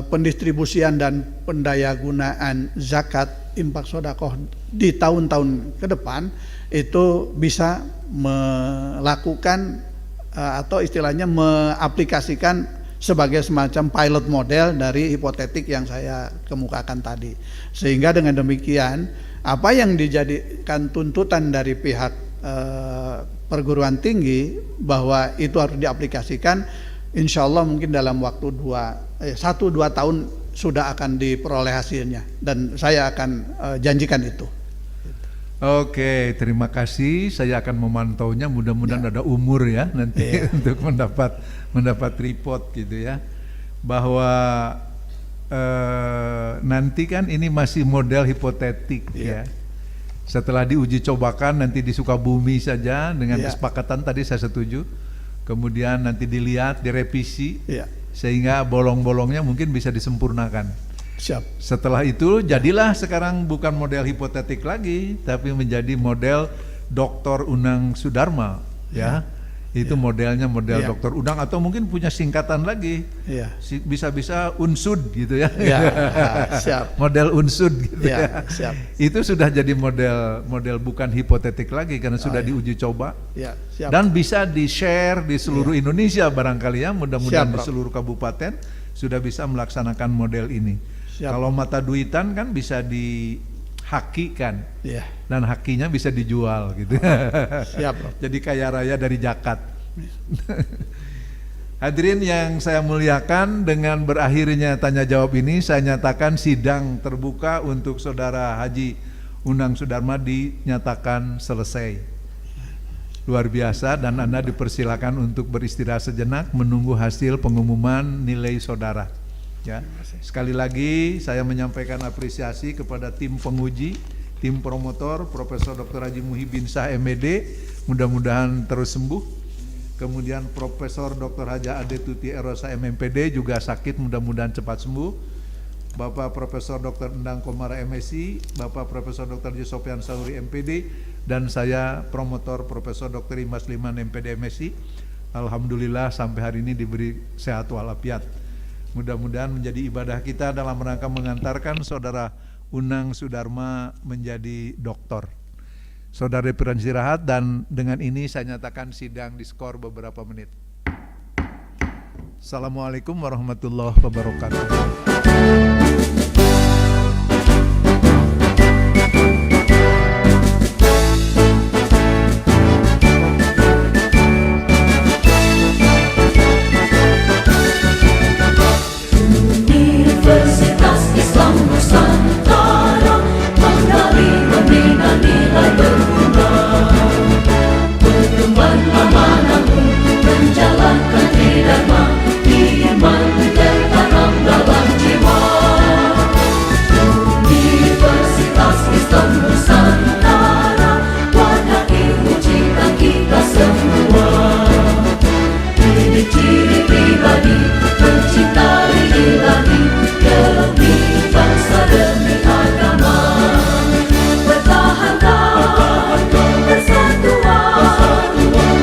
pendistribusian dan pendayagunaan zakat infak sedekah di tahun-tahun ke depan itu bisa melakukan atau istilahnya meaplikasikan sebagai semacam pilot model dari hipotetik yang saya kemukakan tadi, sehingga dengan demikian apa yang dijadikan tuntutan dari pihak perguruan tinggi bahwa itu harus diaplikasikan, insya Allah mungkin dalam waktu 1-2 tahun sudah akan diperoleh hasilnya, dan saya akan janjikan itu. Oke, terima kasih. Saya akan memantaunya. Mudah-mudahan ada umur ya nanti untuk mendapat report gitu ya. Bahwa nanti kan ini masih model hipotetik ya. Setelah diuji cobakan nanti di Sukabumi saja dengan kesepakatan tadi saya setuju. Kemudian nanti dilihat, direvisi, sehingga bolong-bolongnya mungkin bisa disempurnakan. Siap. Setelah itu jadilah sekarang bukan model hipotetik lagi, tapi menjadi model Dr. Unang Sudarma, ya. Itu modelnya model Dr. Unang, atau mungkin punya singkatan lagi, bisa-bisa unsud gitu ya. Siap. Model unsud gitu ya. Siap. Itu sudah jadi model bukan hipotetik lagi karena sudah diuji coba. Siap. Dan bisa di-share di seluruh Indonesia barangkali ya, mudah-mudahan di seluruh kabupaten sudah bisa melaksanakan model ini. Kalau mata duitan kan bisa dihakikan, dan hakinya bisa dijual gitu. Siap, Bro. Jadi kaya raya dari zakat. Hadirin yang saya muliakan, dengan berakhirnya tanya jawab ini saya nyatakan sidang terbuka untuk Saudara Haji Unang Sudarma dinyatakan selesai. Luar biasa, dan Anda dipersilakan untuk beristirahat sejenak menunggu hasil pengumuman nilai saudara. Ya. Sekali lagi saya menyampaikan apresiasi kepada tim penguji, tim promotor, Profesor Dr. Haji Muhyiddin Shah MED, mudah-mudahan terus sembuh. Kemudian Profesor Dr. Haja Ade Tuti Erosa MMPD juga sakit, mudah-mudahan cepat sembuh. Bapak Profesor Dr. Endang Komara MSI, Bapak Profesor Dr. Haji Sopyan Sauri MPD, dan saya promotor Profesor Dr. Imas Liman MPD MSI. Alhamdulillah sampai hari ini diberi sehat walafiat. Mudah-mudahan menjadi ibadah kita dalam rangka mengantarkan Saudara Unang Sudarma menjadi doktor. Saudara beristirahat, dan dengan ini saya nyatakan sidang diskor beberapa menit. Assalamualaikum warahmatullahi wabarakatuh. Universitas Islam Nusantara menggali membina nilai berguna, berkembang amanah untuk menjalankan dharma, iman tertanam dalam jiwa. Universitas Islam Nusantara, wadah ilmu cita kita semua. Ini ciri pribadi mencintai ilahi, demi bangsa demi agama. Pertahankan persatuan,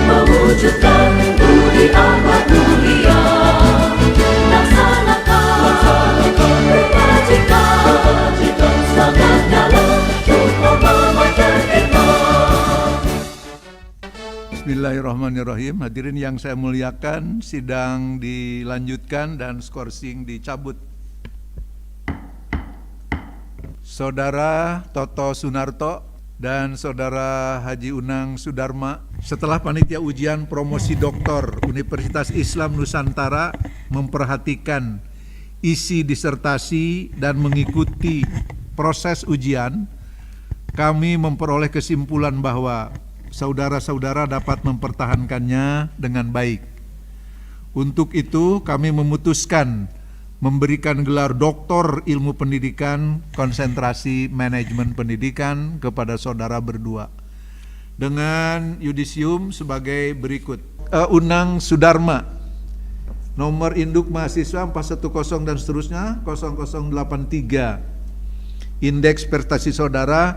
mewujudkan budi akhlak mulia. Laksanakan kebajikan, semangat dalam untuk menyelamatkan kita. Bismillahirrahmanirrahim. Hadirin yang saya muliakan, sidang dilanjutkan dan skorsing dicabut. Saudara Toto Sunarto dan Saudara Haji Unang Sudarma, setelah panitia ujian promosi doktor Universitas Islam Nusantara memperhatikan isi disertasi dan mengikuti proses ujian, kami memperoleh kesimpulan bahwa saudara-saudara dapat mempertahankannya dengan baik. Untuk itu kami memutuskan memberikan gelar Doktor Ilmu Pendidikan Konsentrasi Manajemen Pendidikan kepada saudara berdua dengan yudisium sebagai berikut. Unang Sudarma, nomor induk mahasiswa 410 dan seterusnya 0083. Indeks prestasi saudara,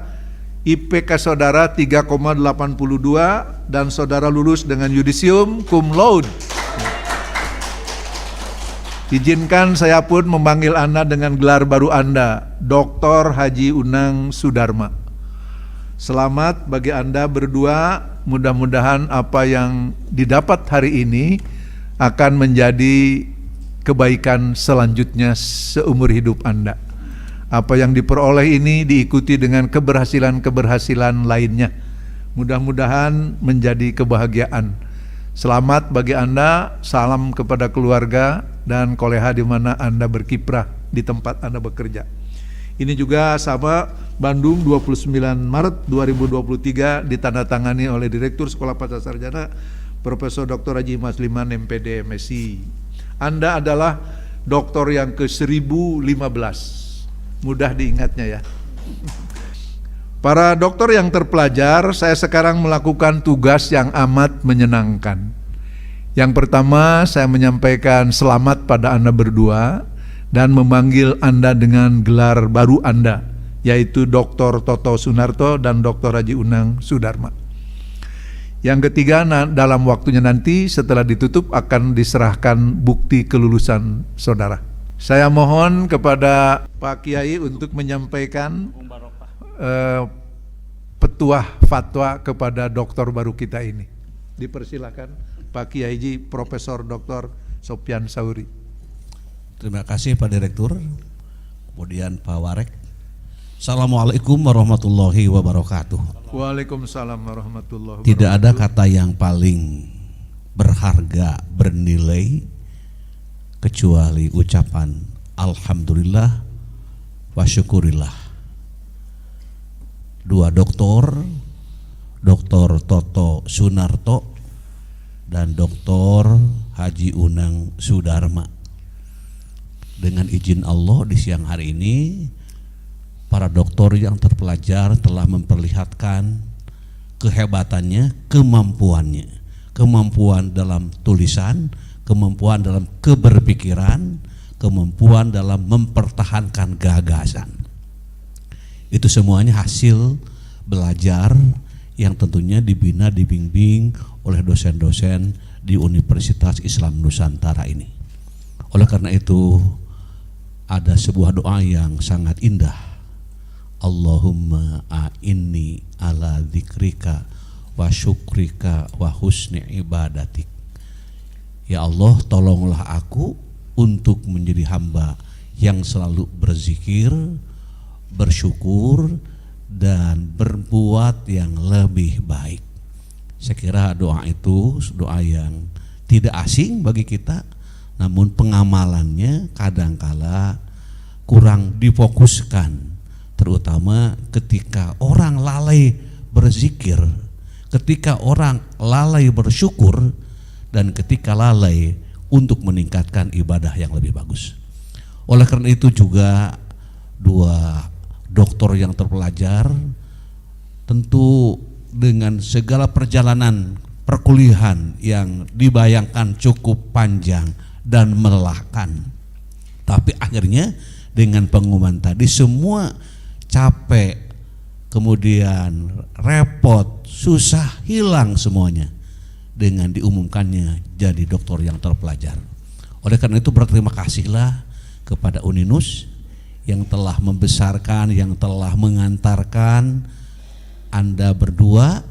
IPK saudara 3,82 dan saudara lulus dengan yudisium cum laude. Izinkan saya pun memanggil Anda dengan gelar baru Anda, Dr. Haji Unang Sudarma. Selamat bagi Anda berdua, mudah-mudahan apa yang didapat hari ini akan menjadi kebaikan selanjutnya seumur hidup Anda. Apa yang diperoleh ini diikuti dengan keberhasilan-keberhasilan lainnya. Mudah-mudahan menjadi kebahagiaan. Selamat bagi Anda, salam kepada keluarga dan koleha di mana Anda berkiprah di tempat Anda bekerja. Ini juga sama, Bandung 29 Maret 2023 ditandatangani oleh Direktur Sekolah Pascasarjana Profesor Dr. Haji Masliman MPD MSI. Anda adalah doktor yang ke-1015. Mudah diingatnya ya. Para dokter yang terpelajar, saya sekarang melakukan tugas yang amat menyenangkan. Yang pertama, saya menyampaikan selamat pada Anda berdua dan memanggil Anda dengan gelar baru Anda, yaitu Dr. Toto Sunarto dan Dr. Haji Unang Sudarma. Yang ketiga, dalam waktunya nanti setelah ditutup akan diserahkan bukti kelulusan saudara. Saya mohon kepada Pak Kiai untuk menyampaikan petuah fatwa kepada dokter baru kita ini. Dipersilakan Pak Kiai Haji Profesor Dr. Sopyan Sauri. Terima kasih Pak Direktur. Kemudian Pak Warek. Assalamualaikum warahmatullahi wabarakatuh. Waalaikumsalam warahmatullahi wabarakatuh. Tidak ada kata yang paling berharga, bernilai kecuali ucapan alhamdulillah wa syukurillah. Dua doktor, Dr. Toto Sunarto dan Dr. Haji Unang Sudarma. Dengan izin Allah di siang hari ini, para doktor yang terpelajar telah memperlihatkan kehebatannya, kemampuan dalam tulisan, kemampuan dalam keberpikiran, kemampuan dalam mempertahankan gagasan. Itu semuanya hasil belajar yang tentunya dibina, dibimbing oleh dosen-dosen di Universitas Islam Nusantara ini. Oleh karena itu, ada sebuah doa yang sangat indah. Allahumma a'inni ala dzikrika wa syukrika wa husni ibadatik. Ya Allah, tolonglah aku untuk menjadi hamba yang selalu berzikir, bersyukur, dan berbuat yang lebih baik. Saya kira doa itu doa yang tidak asing bagi kita, namun pengamalannya kadangkala kurang difokuskan, terutama ketika orang lalai berzikir, ketika orang lalai bersyukur, dan ketika lalai untuk meningkatkan ibadah yang lebih bagus. Oleh karena itu juga dua doktor yang terpelajar tentu dengan segala perjalanan perkuliahan yang dibayangkan cukup panjang dan melelahkan, tapi akhirnya dengan pengumuman tadi semua capek, kemudian repot, susah, hilang semuanya dengan diumumkannya jadi doktor yang terpelajar. Oleh karena itu berterima kasihlah kepada Uninus yang telah membesarkan, yang telah mengantarkan Anda berdua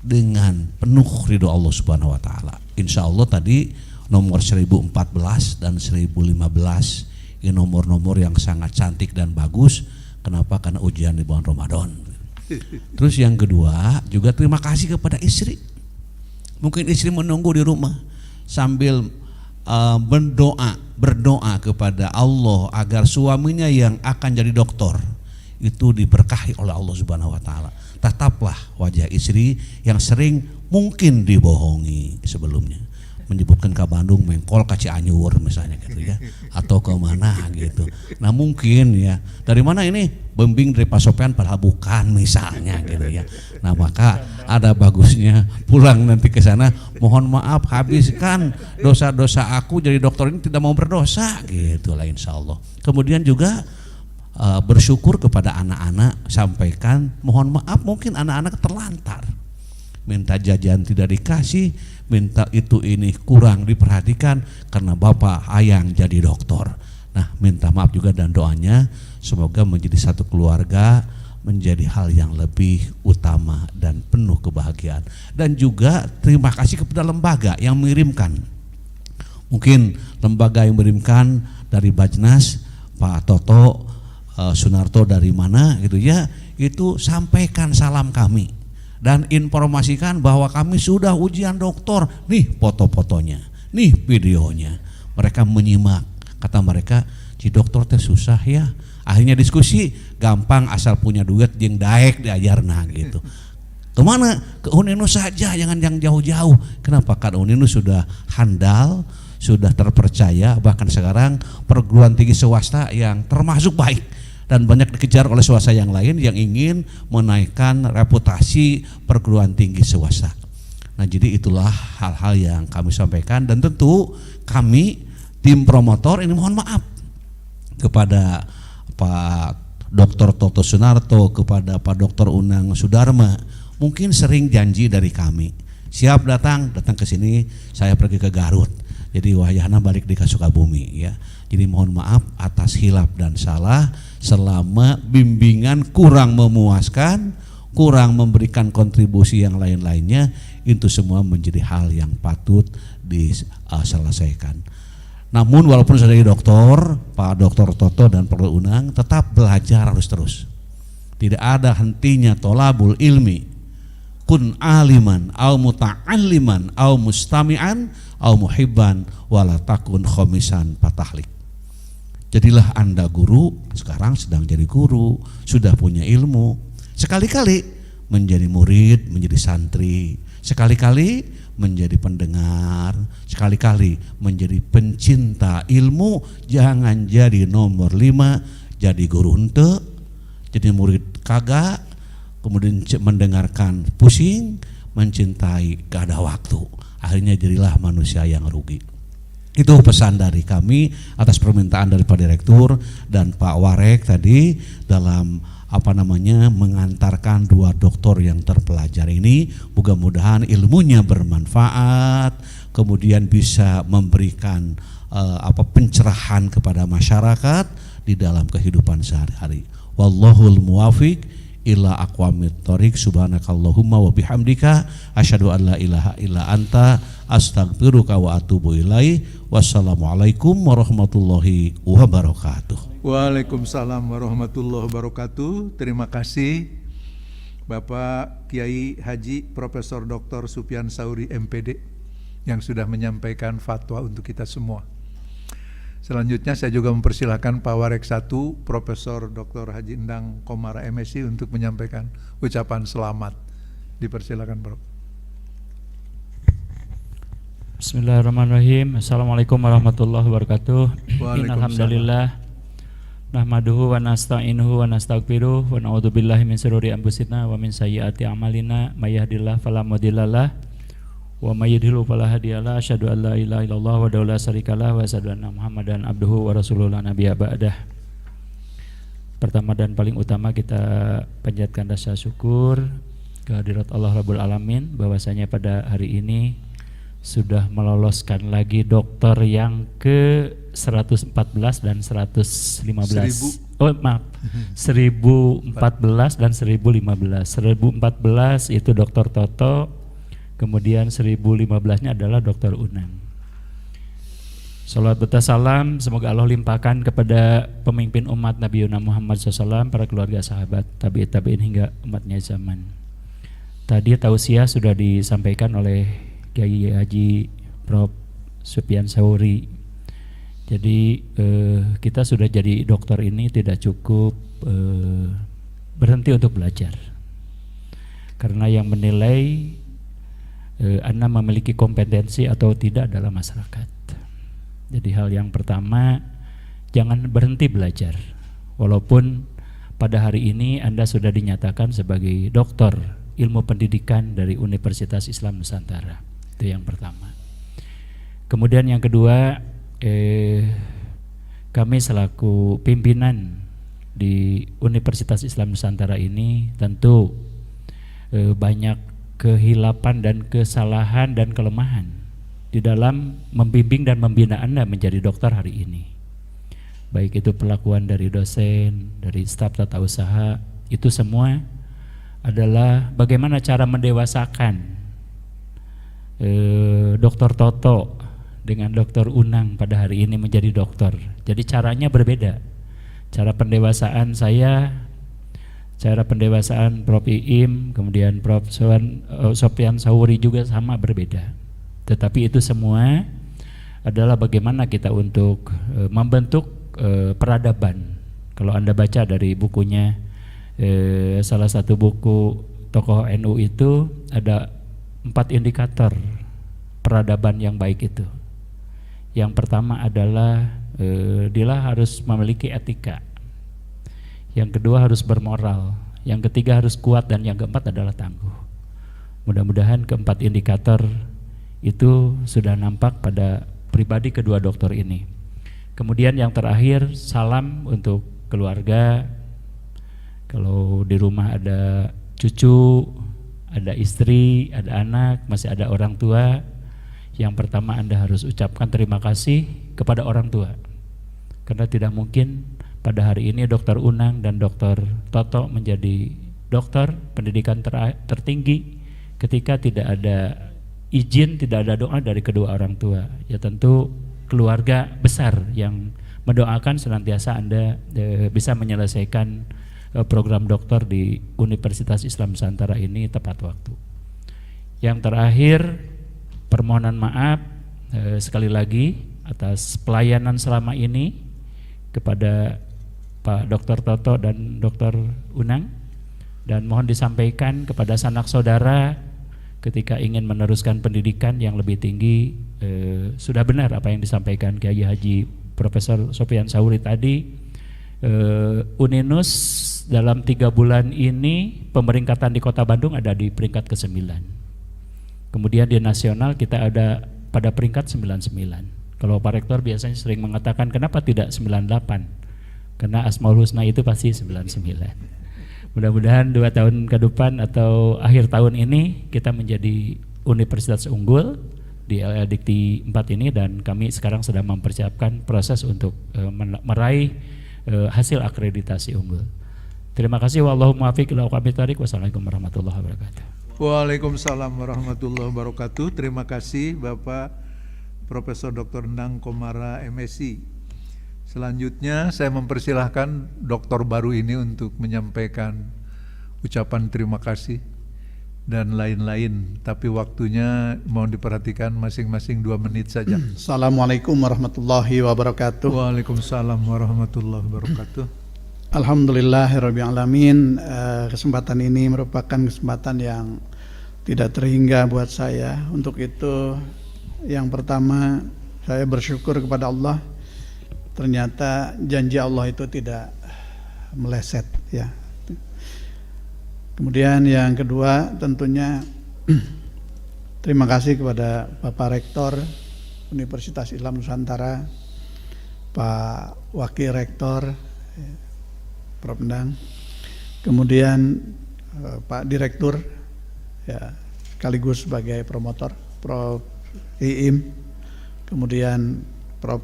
dengan penuh ridho Allah Subhanahu wa taala. Insya Allah tadi nomor 1014 dan 1015 ini nomor-nomor yang sangat cantik dan bagus. Kenapa? Karena ujian di bulan Ramadan. Terus yang kedua juga terima kasih kepada istri. Mungkin istri menunggu di rumah sambil berdoa kepada Allah agar suaminya yang akan jadi doktor itu diberkahi oleh Allah Subhanahu wa taala. Tataplah wajah istri yang sering mungkin dibohongi sebelumnya. menyebutkan ke Bandung, mengkol ke Cianjur misalnya gitu ya, atau ke mana gitu. Nah mungkin ya, dari mana ini? Bembing dari Pak Sopian, padahal bukan misalnya gitu ya. Nah maka ada bagusnya pulang nanti ke sana, mohon maaf habiskan dosa-dosa aku jadi dokter ini tidak mau berdosa gitu lah insya Allah. Kemudian juga bersyukur kepada anak-anak, sampaikan mohon maaf mungkin anak-anak terlantar, minta jajan tidak dikasih, minta itu ini kurang diperhatikan karena bapak ayang jadi dokter. Nah minta maaf juga dan doanya semoga menjadi satu keluarga menjadi hal yang lebih utama dan penuh kebahagiaan. Dan juga terima kasih kepada lembaga yang mengirimkan, mungkin lembaga yang mengirimkan dari Bajnas, Pak Toto Sunarto dari mana gitu ya, itu sampaikan salam kami dan informasikan bahwa kami sudah ujian doktor, nih foto-fotonya, nih videonya. Mereka menyimak, kata mereka si dokter teh susah ya. Akhirnya diskusi gampang asal punya duit jeung daek diajarna gitu. Kemana? Ke Uninu saja, jangan yang jauh-jauh. Kenapa? Karena Uninu sudah handal, sudah terpercaya, bahkan sekarang perguruan tinggi swasta yang termasuk baik dan banyak dikejar oleh swasta yang lain yang ingin menaikkan reputasi perguruan tinggi swasta. Nah jadi itulah hal-hal yang kami sampaikan, dan tentu kami tim promotor ini mohon maaf kepada Pak Dr. Toto Sunarto, kepada Pak Dr. Unang Sudarma, mungkin sering janji dari kami, siap datang ke sini, saya pergi ke Garut, jadi wayahna balik di Sukabumi ya. Jadi mohon maaf atas hilaf dan salah selama bimbingan kurang memuaskan, kurang memberikan kontribusi yang lain-lainnya, itu semua menjadi hal yang patut diselesaikan. Namun walaupun sudah jadi dokter, Pak Dr. Toto dan Pak Unang tetap belajar harus terus. Tidak ada hentinya tolabul ilmi. Kun aliman au muta'alliman au mustami'an au muhibban wala takun khomisan patahlik. Jadilah Anda guru, sekarang sedang jadi guru, sudah punya ilmu. Sekali-kali menjadi murid, menjadi santri, sekali-kali menjadi pendengar, sekali-kali menjadi pencinta ilmu. Jangan jadi nomor 5, jadi guru ente, jadi murid kagak, kemudian mendengarkan pusing, mencintai gak ada waktu. Akhirnya jadilah manusia yang rugi. Itu pesan dari kami atas permintaan dari Pak Direktur dan Pak Warek tadi dalam mengantarkan 2 doktor yang terpelajar ini. Mudah-mudahan ilmunya bermanfaat, kemudian bisa memberikan pencerahan kepada masyarakat di dalam kehidupan sehari-hari. Wallahul muwafiq ila aqwamit thoriq. Subhanakallahumma wa bihamdika asyhadu an la ilaha illa anta astaghfiruka wa atubu ilaik. Wassalamualaikum warahmatullahi wabarakatuh. Waalaikumsalam warahmatullahi wabarakatuh. Terima kasih Bapak Kiai Haji Profesor Dr. Supyan Sauri MPD yang sudah menyampaikan fatwa untuk kita semua. Selanjutnya saya juga mempersilahkan Pak Warek 1 Profesor Dr. Haji Endang Komara MSI untuk menyampaikan ucapan selamat. Dipersilakan Prof. Bismillahirrahmanirrahim. Assalamualaikum warahmatullahi wabarakatuh. Alhamdulillah. Nahmaduhu wa nasta'inuhu wa nastaghfiruh wa na'udzubillahi min syururi anfusina wa min sayyiati a'malina may yahdihillahu fala mudhillalah wa may yudhlil fala hadiyalah. Asyhadu an la ilaha illallah wa la syarikalah wa asyhadu anna Muhammadan abduhu wa rasuluhu la nabiyya ba'dah. Pertama dan paling utama kita panjatkan rasa syukur kehadirat Allah Rabbul Alamin bahwasanya pada hari ini sudah meloloskan lagi dokter yang ke 114 dan 115. 1014 dan 1015. 1014 itu Dokter Toto, kemudian 1015-nya adalah Dokter Unang. Salawat serta salam semoga Allah limpahkan kepada pemimpin umat Nabi Muhammad SAW, para keluarga sahabat, tabi'in hingga umatnya zaman. Tadi tausiah sudah disampaikan oleh Kiai Haji Prof. Supyan Sauri. Jadi kita sudah jadi dokter ini tidak cukup berhenti untuk belajar, karena yang menilai Anda memiliki kompetensi atau tidak dalam masyarakat. Jadi hal yang pertama, jangan berhenti belajar. Walaupun pada hari ini Anda sudah dinyatakan sebagai doktor ilmu pendidikan dari Universitas Islam Nusantara. Itu yang pertama. Kemudian yang kedua, kami selaku pimpinan di Universitas Islam Nusantara ini tentu banyak kehilapan dan kesalahan dan kelemahan di dalam membimbing dan membina Anda menjadi dokter hari ini. Baik itu perlakuan dari dosen, dari staf tata usaha, itu semua adalah bagaimana cara mendewasakan Dr. Toto dengan Dr. Unang pada hari ini menjadi dokter. Jadi caranya berbeda. Cara pendewasaan saya, cara pendewasaan Prof. Iim, kemudian Prof. Sopyan Sauri juga sama berbeda. Tetapi itu semua adalah bagaimana kita untuk membentuk peradaban. Kalau Anda baca dari bukunya, salah satu buku tokoh NU itu ada 4 indikator peradaban yang baik itu. Yang pertama adalah dia harus memiliki etika. Yang kedua harus bermoral, yang ketiga harus kuat, dan yang keempat adalah tangguh. Mudah-mudahan keempat indikator itu sudah nampak pada pribadi kedua dokter ini. Kemudian yang terakhir, salam untuk keluarga. Kalau di rumah ada cucu, ada istri, ada anak, masih ada orang tua, yang pertama Anda harus ucapkan terima kasih kepada orang tua. Karena tidak mungkin pada hari ini Dr. Unang dan Dr. Toto menjadi dokter pendidikan tertinggi ketika tidak ada izin, tidak ada doa dari kedua orang tua. Ya tentu keluarga besar yang mendoakan senantiasa Anda bisa menyelesaikan program dokter di Universitas Islam Nusantara ini tepat waktu. Yang terakhir, permohonan maaf sekali lagi atas pelayanan selama ini kepada Pak Dr. Toto dan Dr. Unang, dan mohon disampaikan kepada sanak saudara ketika ingin meneruskan pendidikan yang lebih tinggi, sudah benar apa yang disampaikan Kiai Haji Profesor Sopyan Sauri tadi. Uninus dalam 3 bulan ini pemeringkatan di Kota Bandung ada di peringkat ke-9. Kemudian di nasional kita ada pada peringkat 99. Kalau Pak Rektor biasanya sering mengatakan kenapa tidak 98? Karena Asmaul Husna itu pasti 99. Mudah-mudahan 2 tahun ke depan atau akhir tahun ini kita menjadi universitas unggul di LL Dikti 4 ini, dan kami sekarang sedang mempersiapkan proses untuk meraih hasil akreditasi unggul. Terima kasih. Wallahu muwaffiq ila aqwamit thoriq. Wassalamualaikum warahmatullahi wabarakatuh. Waalaikumsalam warahmatullahi wabarakatuh. Terima kasih Bapak Profesor Dr. Endang Komara MSI. Selanjutnya saya mempersilahkan doktor baru ini untuk menyampaikan ucapan terima kasih dan lain-lain, tapi waktunya mohon diperhatikan masing-masing 2 menit saja. Assalamualaikum warahmatullahi wabarakatuh. Waalaikumsalam warahmatullahi wabarakatuh. Alhamdulillahirabbil alamin. Kesempatan ini merupakan kesempatan yang tidak terhingga buat saya. Untuk itu yang pertama saya bersyukur kepada Allah. Ternyata janji Allah itu tidak meleset ya. Kemudian yang kedua tentunya terima kasih kepada Bapak Rektor Universitas Islam Nusantara, Pak Wakil Rektor Prof. Endang, kemudian Pak Direktur ya, sekaligus sebagai promotor Prof. Iim, kemudian Prof.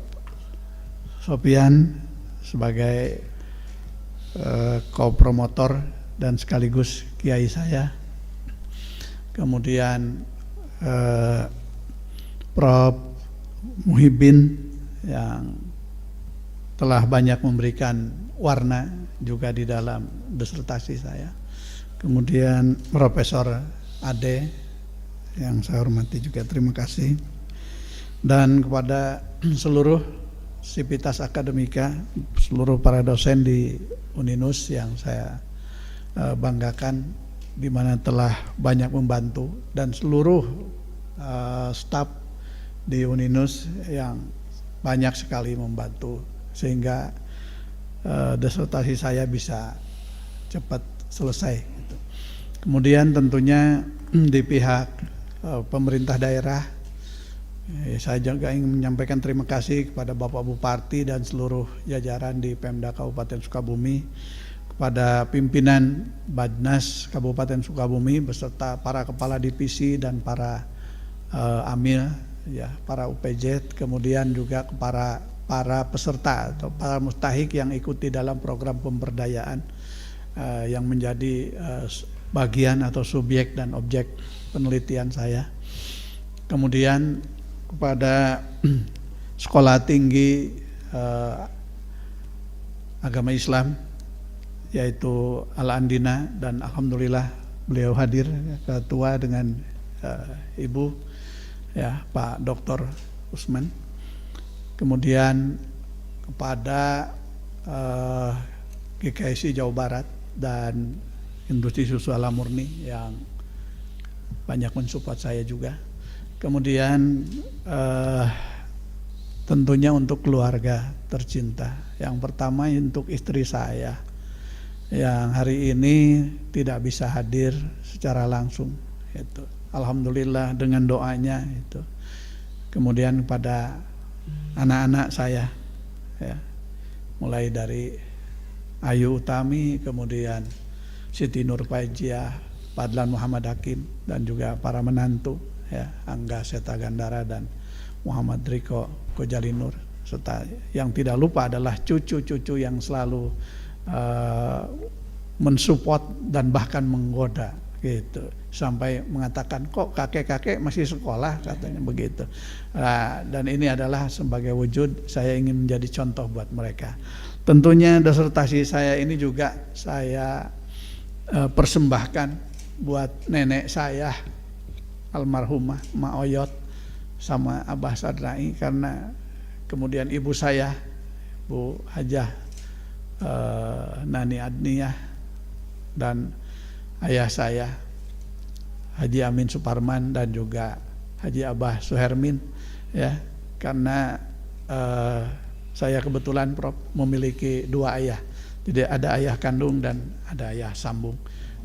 Sopyan sebagai co-promotor dan sekaligus kiai saya, kemudian Prof. Muhyiddin yang telah banyak memberikan warna juga di dalam disertasi saya, kemudian Profesor Ade yang saya hormati juga terima kasih, dan kepada seluruh sivitas akademika, seluruh para dosen di Uninus yang saya banggakan, di mana telah banyak membantu, dan seluruh staf di Uninus yang banyak sekali membantu sehingga disertasi saya bisa cepat selesai gitu. Kemudian tentunya di pihak pemerintah daerah, saya juga ingin menyampaikan terima kasih kepada Bapak Bupati dan seluruh jajaran di Pemda Kabupaten Sukabumi, kepada pimpinan Badnas Kabupaten Sukabumi beserta para kepala divisi dan para amil, ya, para UPJ, kemudian juga kepada para peserta atau para mustahik yang ikuti dalam program pemberdayaan yang menjadi bagian atau subjek dan objek penelitian saya. Kemudian kepada Sekolah Tinggi Agama Islam yaitu Al-Andina, dan alhamdulillah beliau hadir, ketua dengan Ibu, ya, Pak Dr. Usman. Kemudian kepada GKSI Jawa Barat dan Industri Susu Alam Murni yang banyak mensupport saya juga. Kemudian tentunya untuk keluarga tercinta. Yang pertama untuk istri saya yang hari ini tidak bisa hadir secara langsung. Itu alhamdulillah dengan doanya itu. Kemudian pada anak-anak saya, ya, mulai dari Ayu Utami, kemudian Siti Nur Faijiah, Padlan Muhammad Hakim, dan juga para menantu, ya, Angga Seta Gandara dan Muhammad Riko Kojalinur, serta yang tidak lupa adalah cucu-cucu yang selalu mensupport dan bahkan menggoda gitu, sampai mengatakan kok kakek-kakek masih sekolah, katanya begitu. Dan ini adalah sebagai wujud saya ingin menjadi contoh buat mereka. Tentunya disertasi saya ini juga saya persembahkan buat nenek saya almarhumah Ma Oyot sama Abah Sadrai, karena kemudian ibu saya Bu Hajah Nani Adniyah dan ayah saya Haji Amin Suparman dan juga Haji Abah Suhermin, ya, karena saya kebetulan Prof memiliki dua ayah, jadi ada ayah kandung dan ada ayah sambung,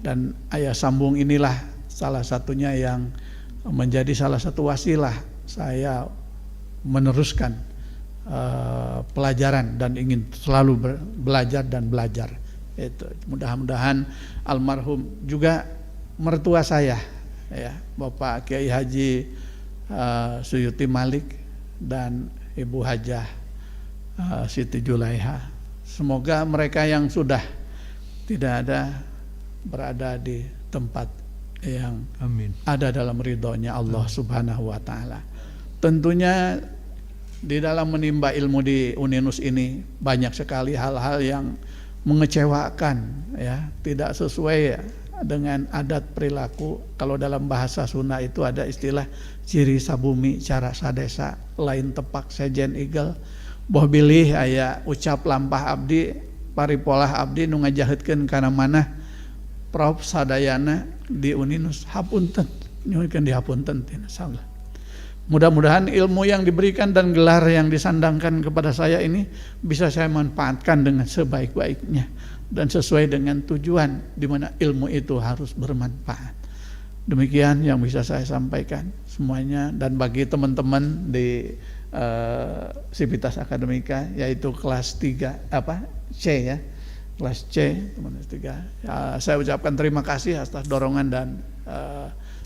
dan ayah sambung inilah salah satunya yang menjadi salah satu wasilah saya meneruskan pelajaran dan ingin selalu belajar dan belajar. Itu mudah-mudahan almarhum juga mertua saya, ya, Bapak Kiai Haji Suyuti Malik dan Ibu Hajah Siti Julaiha, semoga mereka yang sudah tidak ada berada di tempat yang Amin. ada dalam ridhonya Allah Subhanahu wa Ta'ala. Tentunya di dalam menimba ilmu di Uninus ini banyak sekali hal-hal yang mengecewakan, ya, tidak sesuai, ya, dengan adat perilaku. Kalau dalam bahasa Sunda itu ada istilah ciri sabumi cara sadesa, lain tepak sejen igel, boh bilih aya ucap lampah abdi paripolah abdi nu ngajahitkeun kana manah Prof sadayana di Uninus hapunten, nyuhkeun di hapunten tina salah. Mudah-mudahan ilmu yang diberikan dan gelar yang disandangkan kepada saya ini bisa saya manfaatkan dengan sebaik-baiknya dan sesuai dengan tujuan di mana ilmu itu harus bermanfaat. Demikian yang bisa saya sampaikan semuanya, dan bagi teman-teman di Sivitas Akademika yaitu kelas 3 C, ya, kelas C teman 3, ya, saya ucapkan terima kasih atas dorongan dan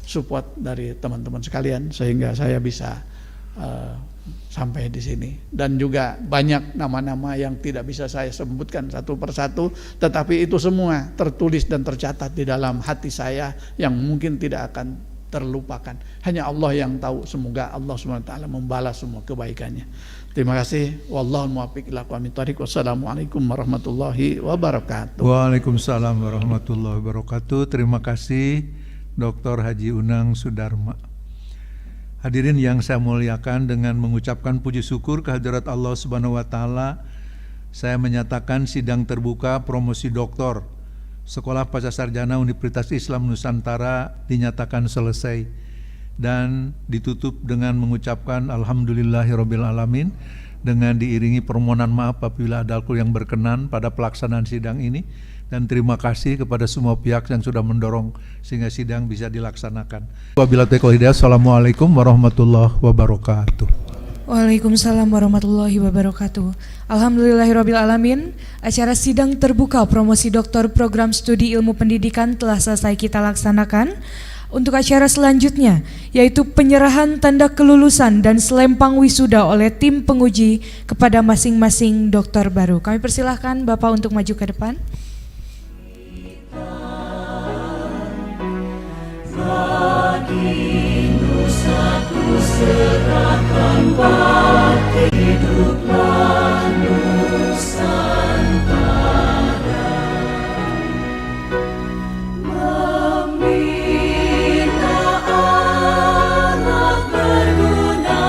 support dari teman-teman sekalian sehingga saya bisa sampai di sini, dan juga banyak nama-nama yang tidak bisa saya sebutkan satu persatu, tetapi itu semua tertulis dan tercatat di dalam hati saya yang mungkin tidak akan terlupakan. Hanya Allah yang tahu. Semoga Allah SWT membalas semua kebaikannya. Terima kasih. Wallahu muwaffiq ila aqwamit thoriq. Wassalamualaikum warahmatullahi wabarakatuh. Waalaikumsalam warahmatullahi wabarakatuh. Terima kasih Dr. Haji Unang Sudarma. Hadirin yang saya muliakan, dengan mengucapkan puji syukur kehadirat Allah Subhanahu wa Ta'ala, saya menyatakan sidang terbuka promosi doktor Sekolah Pasca Sarjana Universitas Islam Nusantara dinyatakan selesai. dan ditutup dengan mengucapkan alhamdulillahirabbil alamin dengan diiringi permohonan maaf apabila ada yang berkenan pada pelaksanaan sidang ini, dan terima kasih kepada semua pihak yang sudah mendorong sehingga sidang bisa dilaksanakan. Wabillahi taufiq wal hidayah. Assalamualaikum warahmatullahi wabarakatuh. Waalaikumsalam warahmatullahi wabarakatuh. Alhamdulillahirabbil alamin. Acara sidang terbuka promosi doktor program studi ilmu pendidikan telah selesai kita laksanakan. Untuk acara selanjutnya, yaitu penyerahan tanda kelulusan dan selempang wisuda oleh tim penguji kepada masing-masing dokter baru. Kami persilahkan Bapak untuk maju ke depan. Serahkan bakti hiduplah Nusantara, membina anak berguna,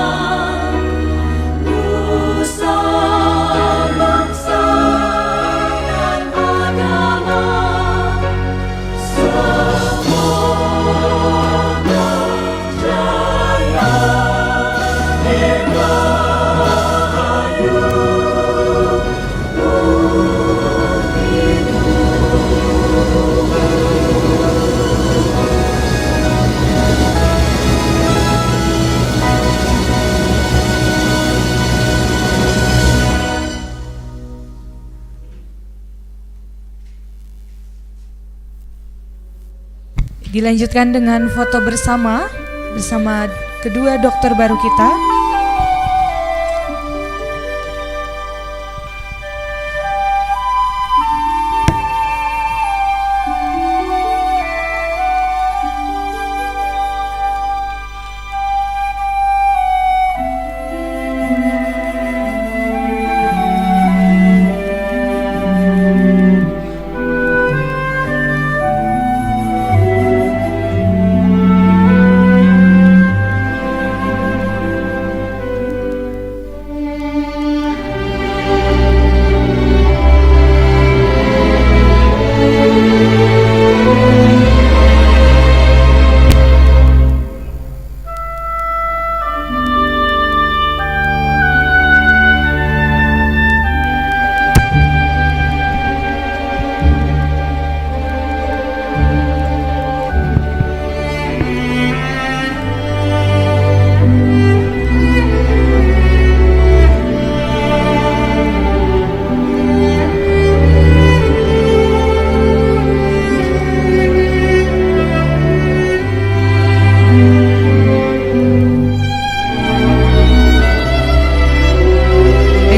nusa bangsa dan agama. Semoga jaya Dilanjutkan dengan foto bersama kedua dokter baru kita.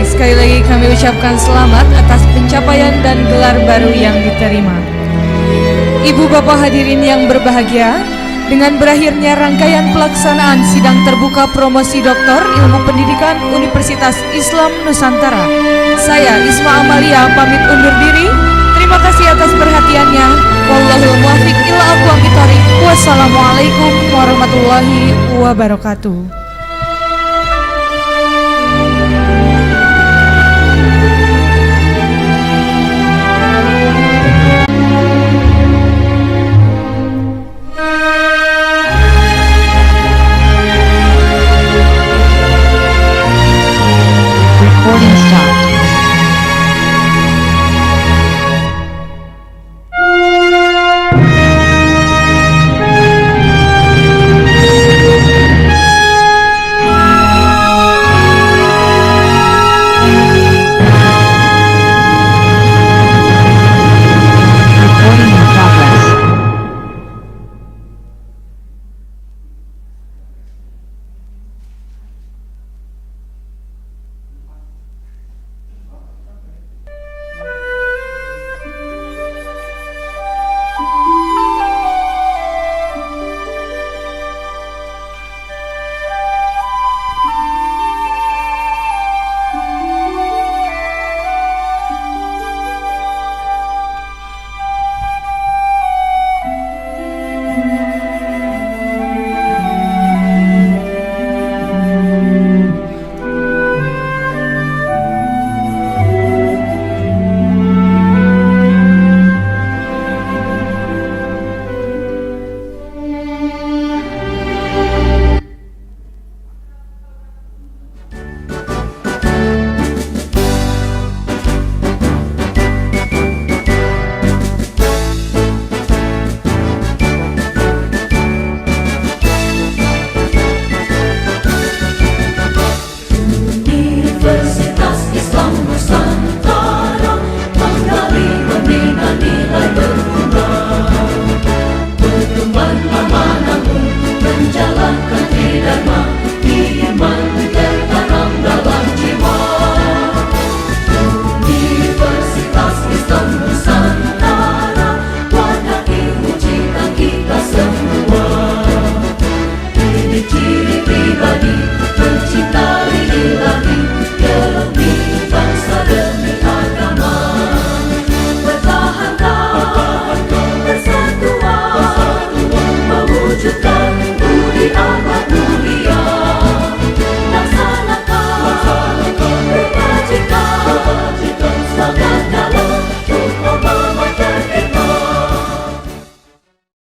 Sekali lagi kami ucapkan selamat atas pencapaian dan gelar baru yang diterima. Ibu bapak hadirin yang berbahagia, dengan berakhirnya rangkaian pelaksanaan sidang terbuka promosi doktor ilmu pendidikan Universitas Islam Nusantara, saya Isma Amalia pamit undur diri. Terima kasih atas perhatiannya. Wallahul muwaffiq ila aqwamit thoriq. Wassalamualaikum warahmatullahi wabarakatuh.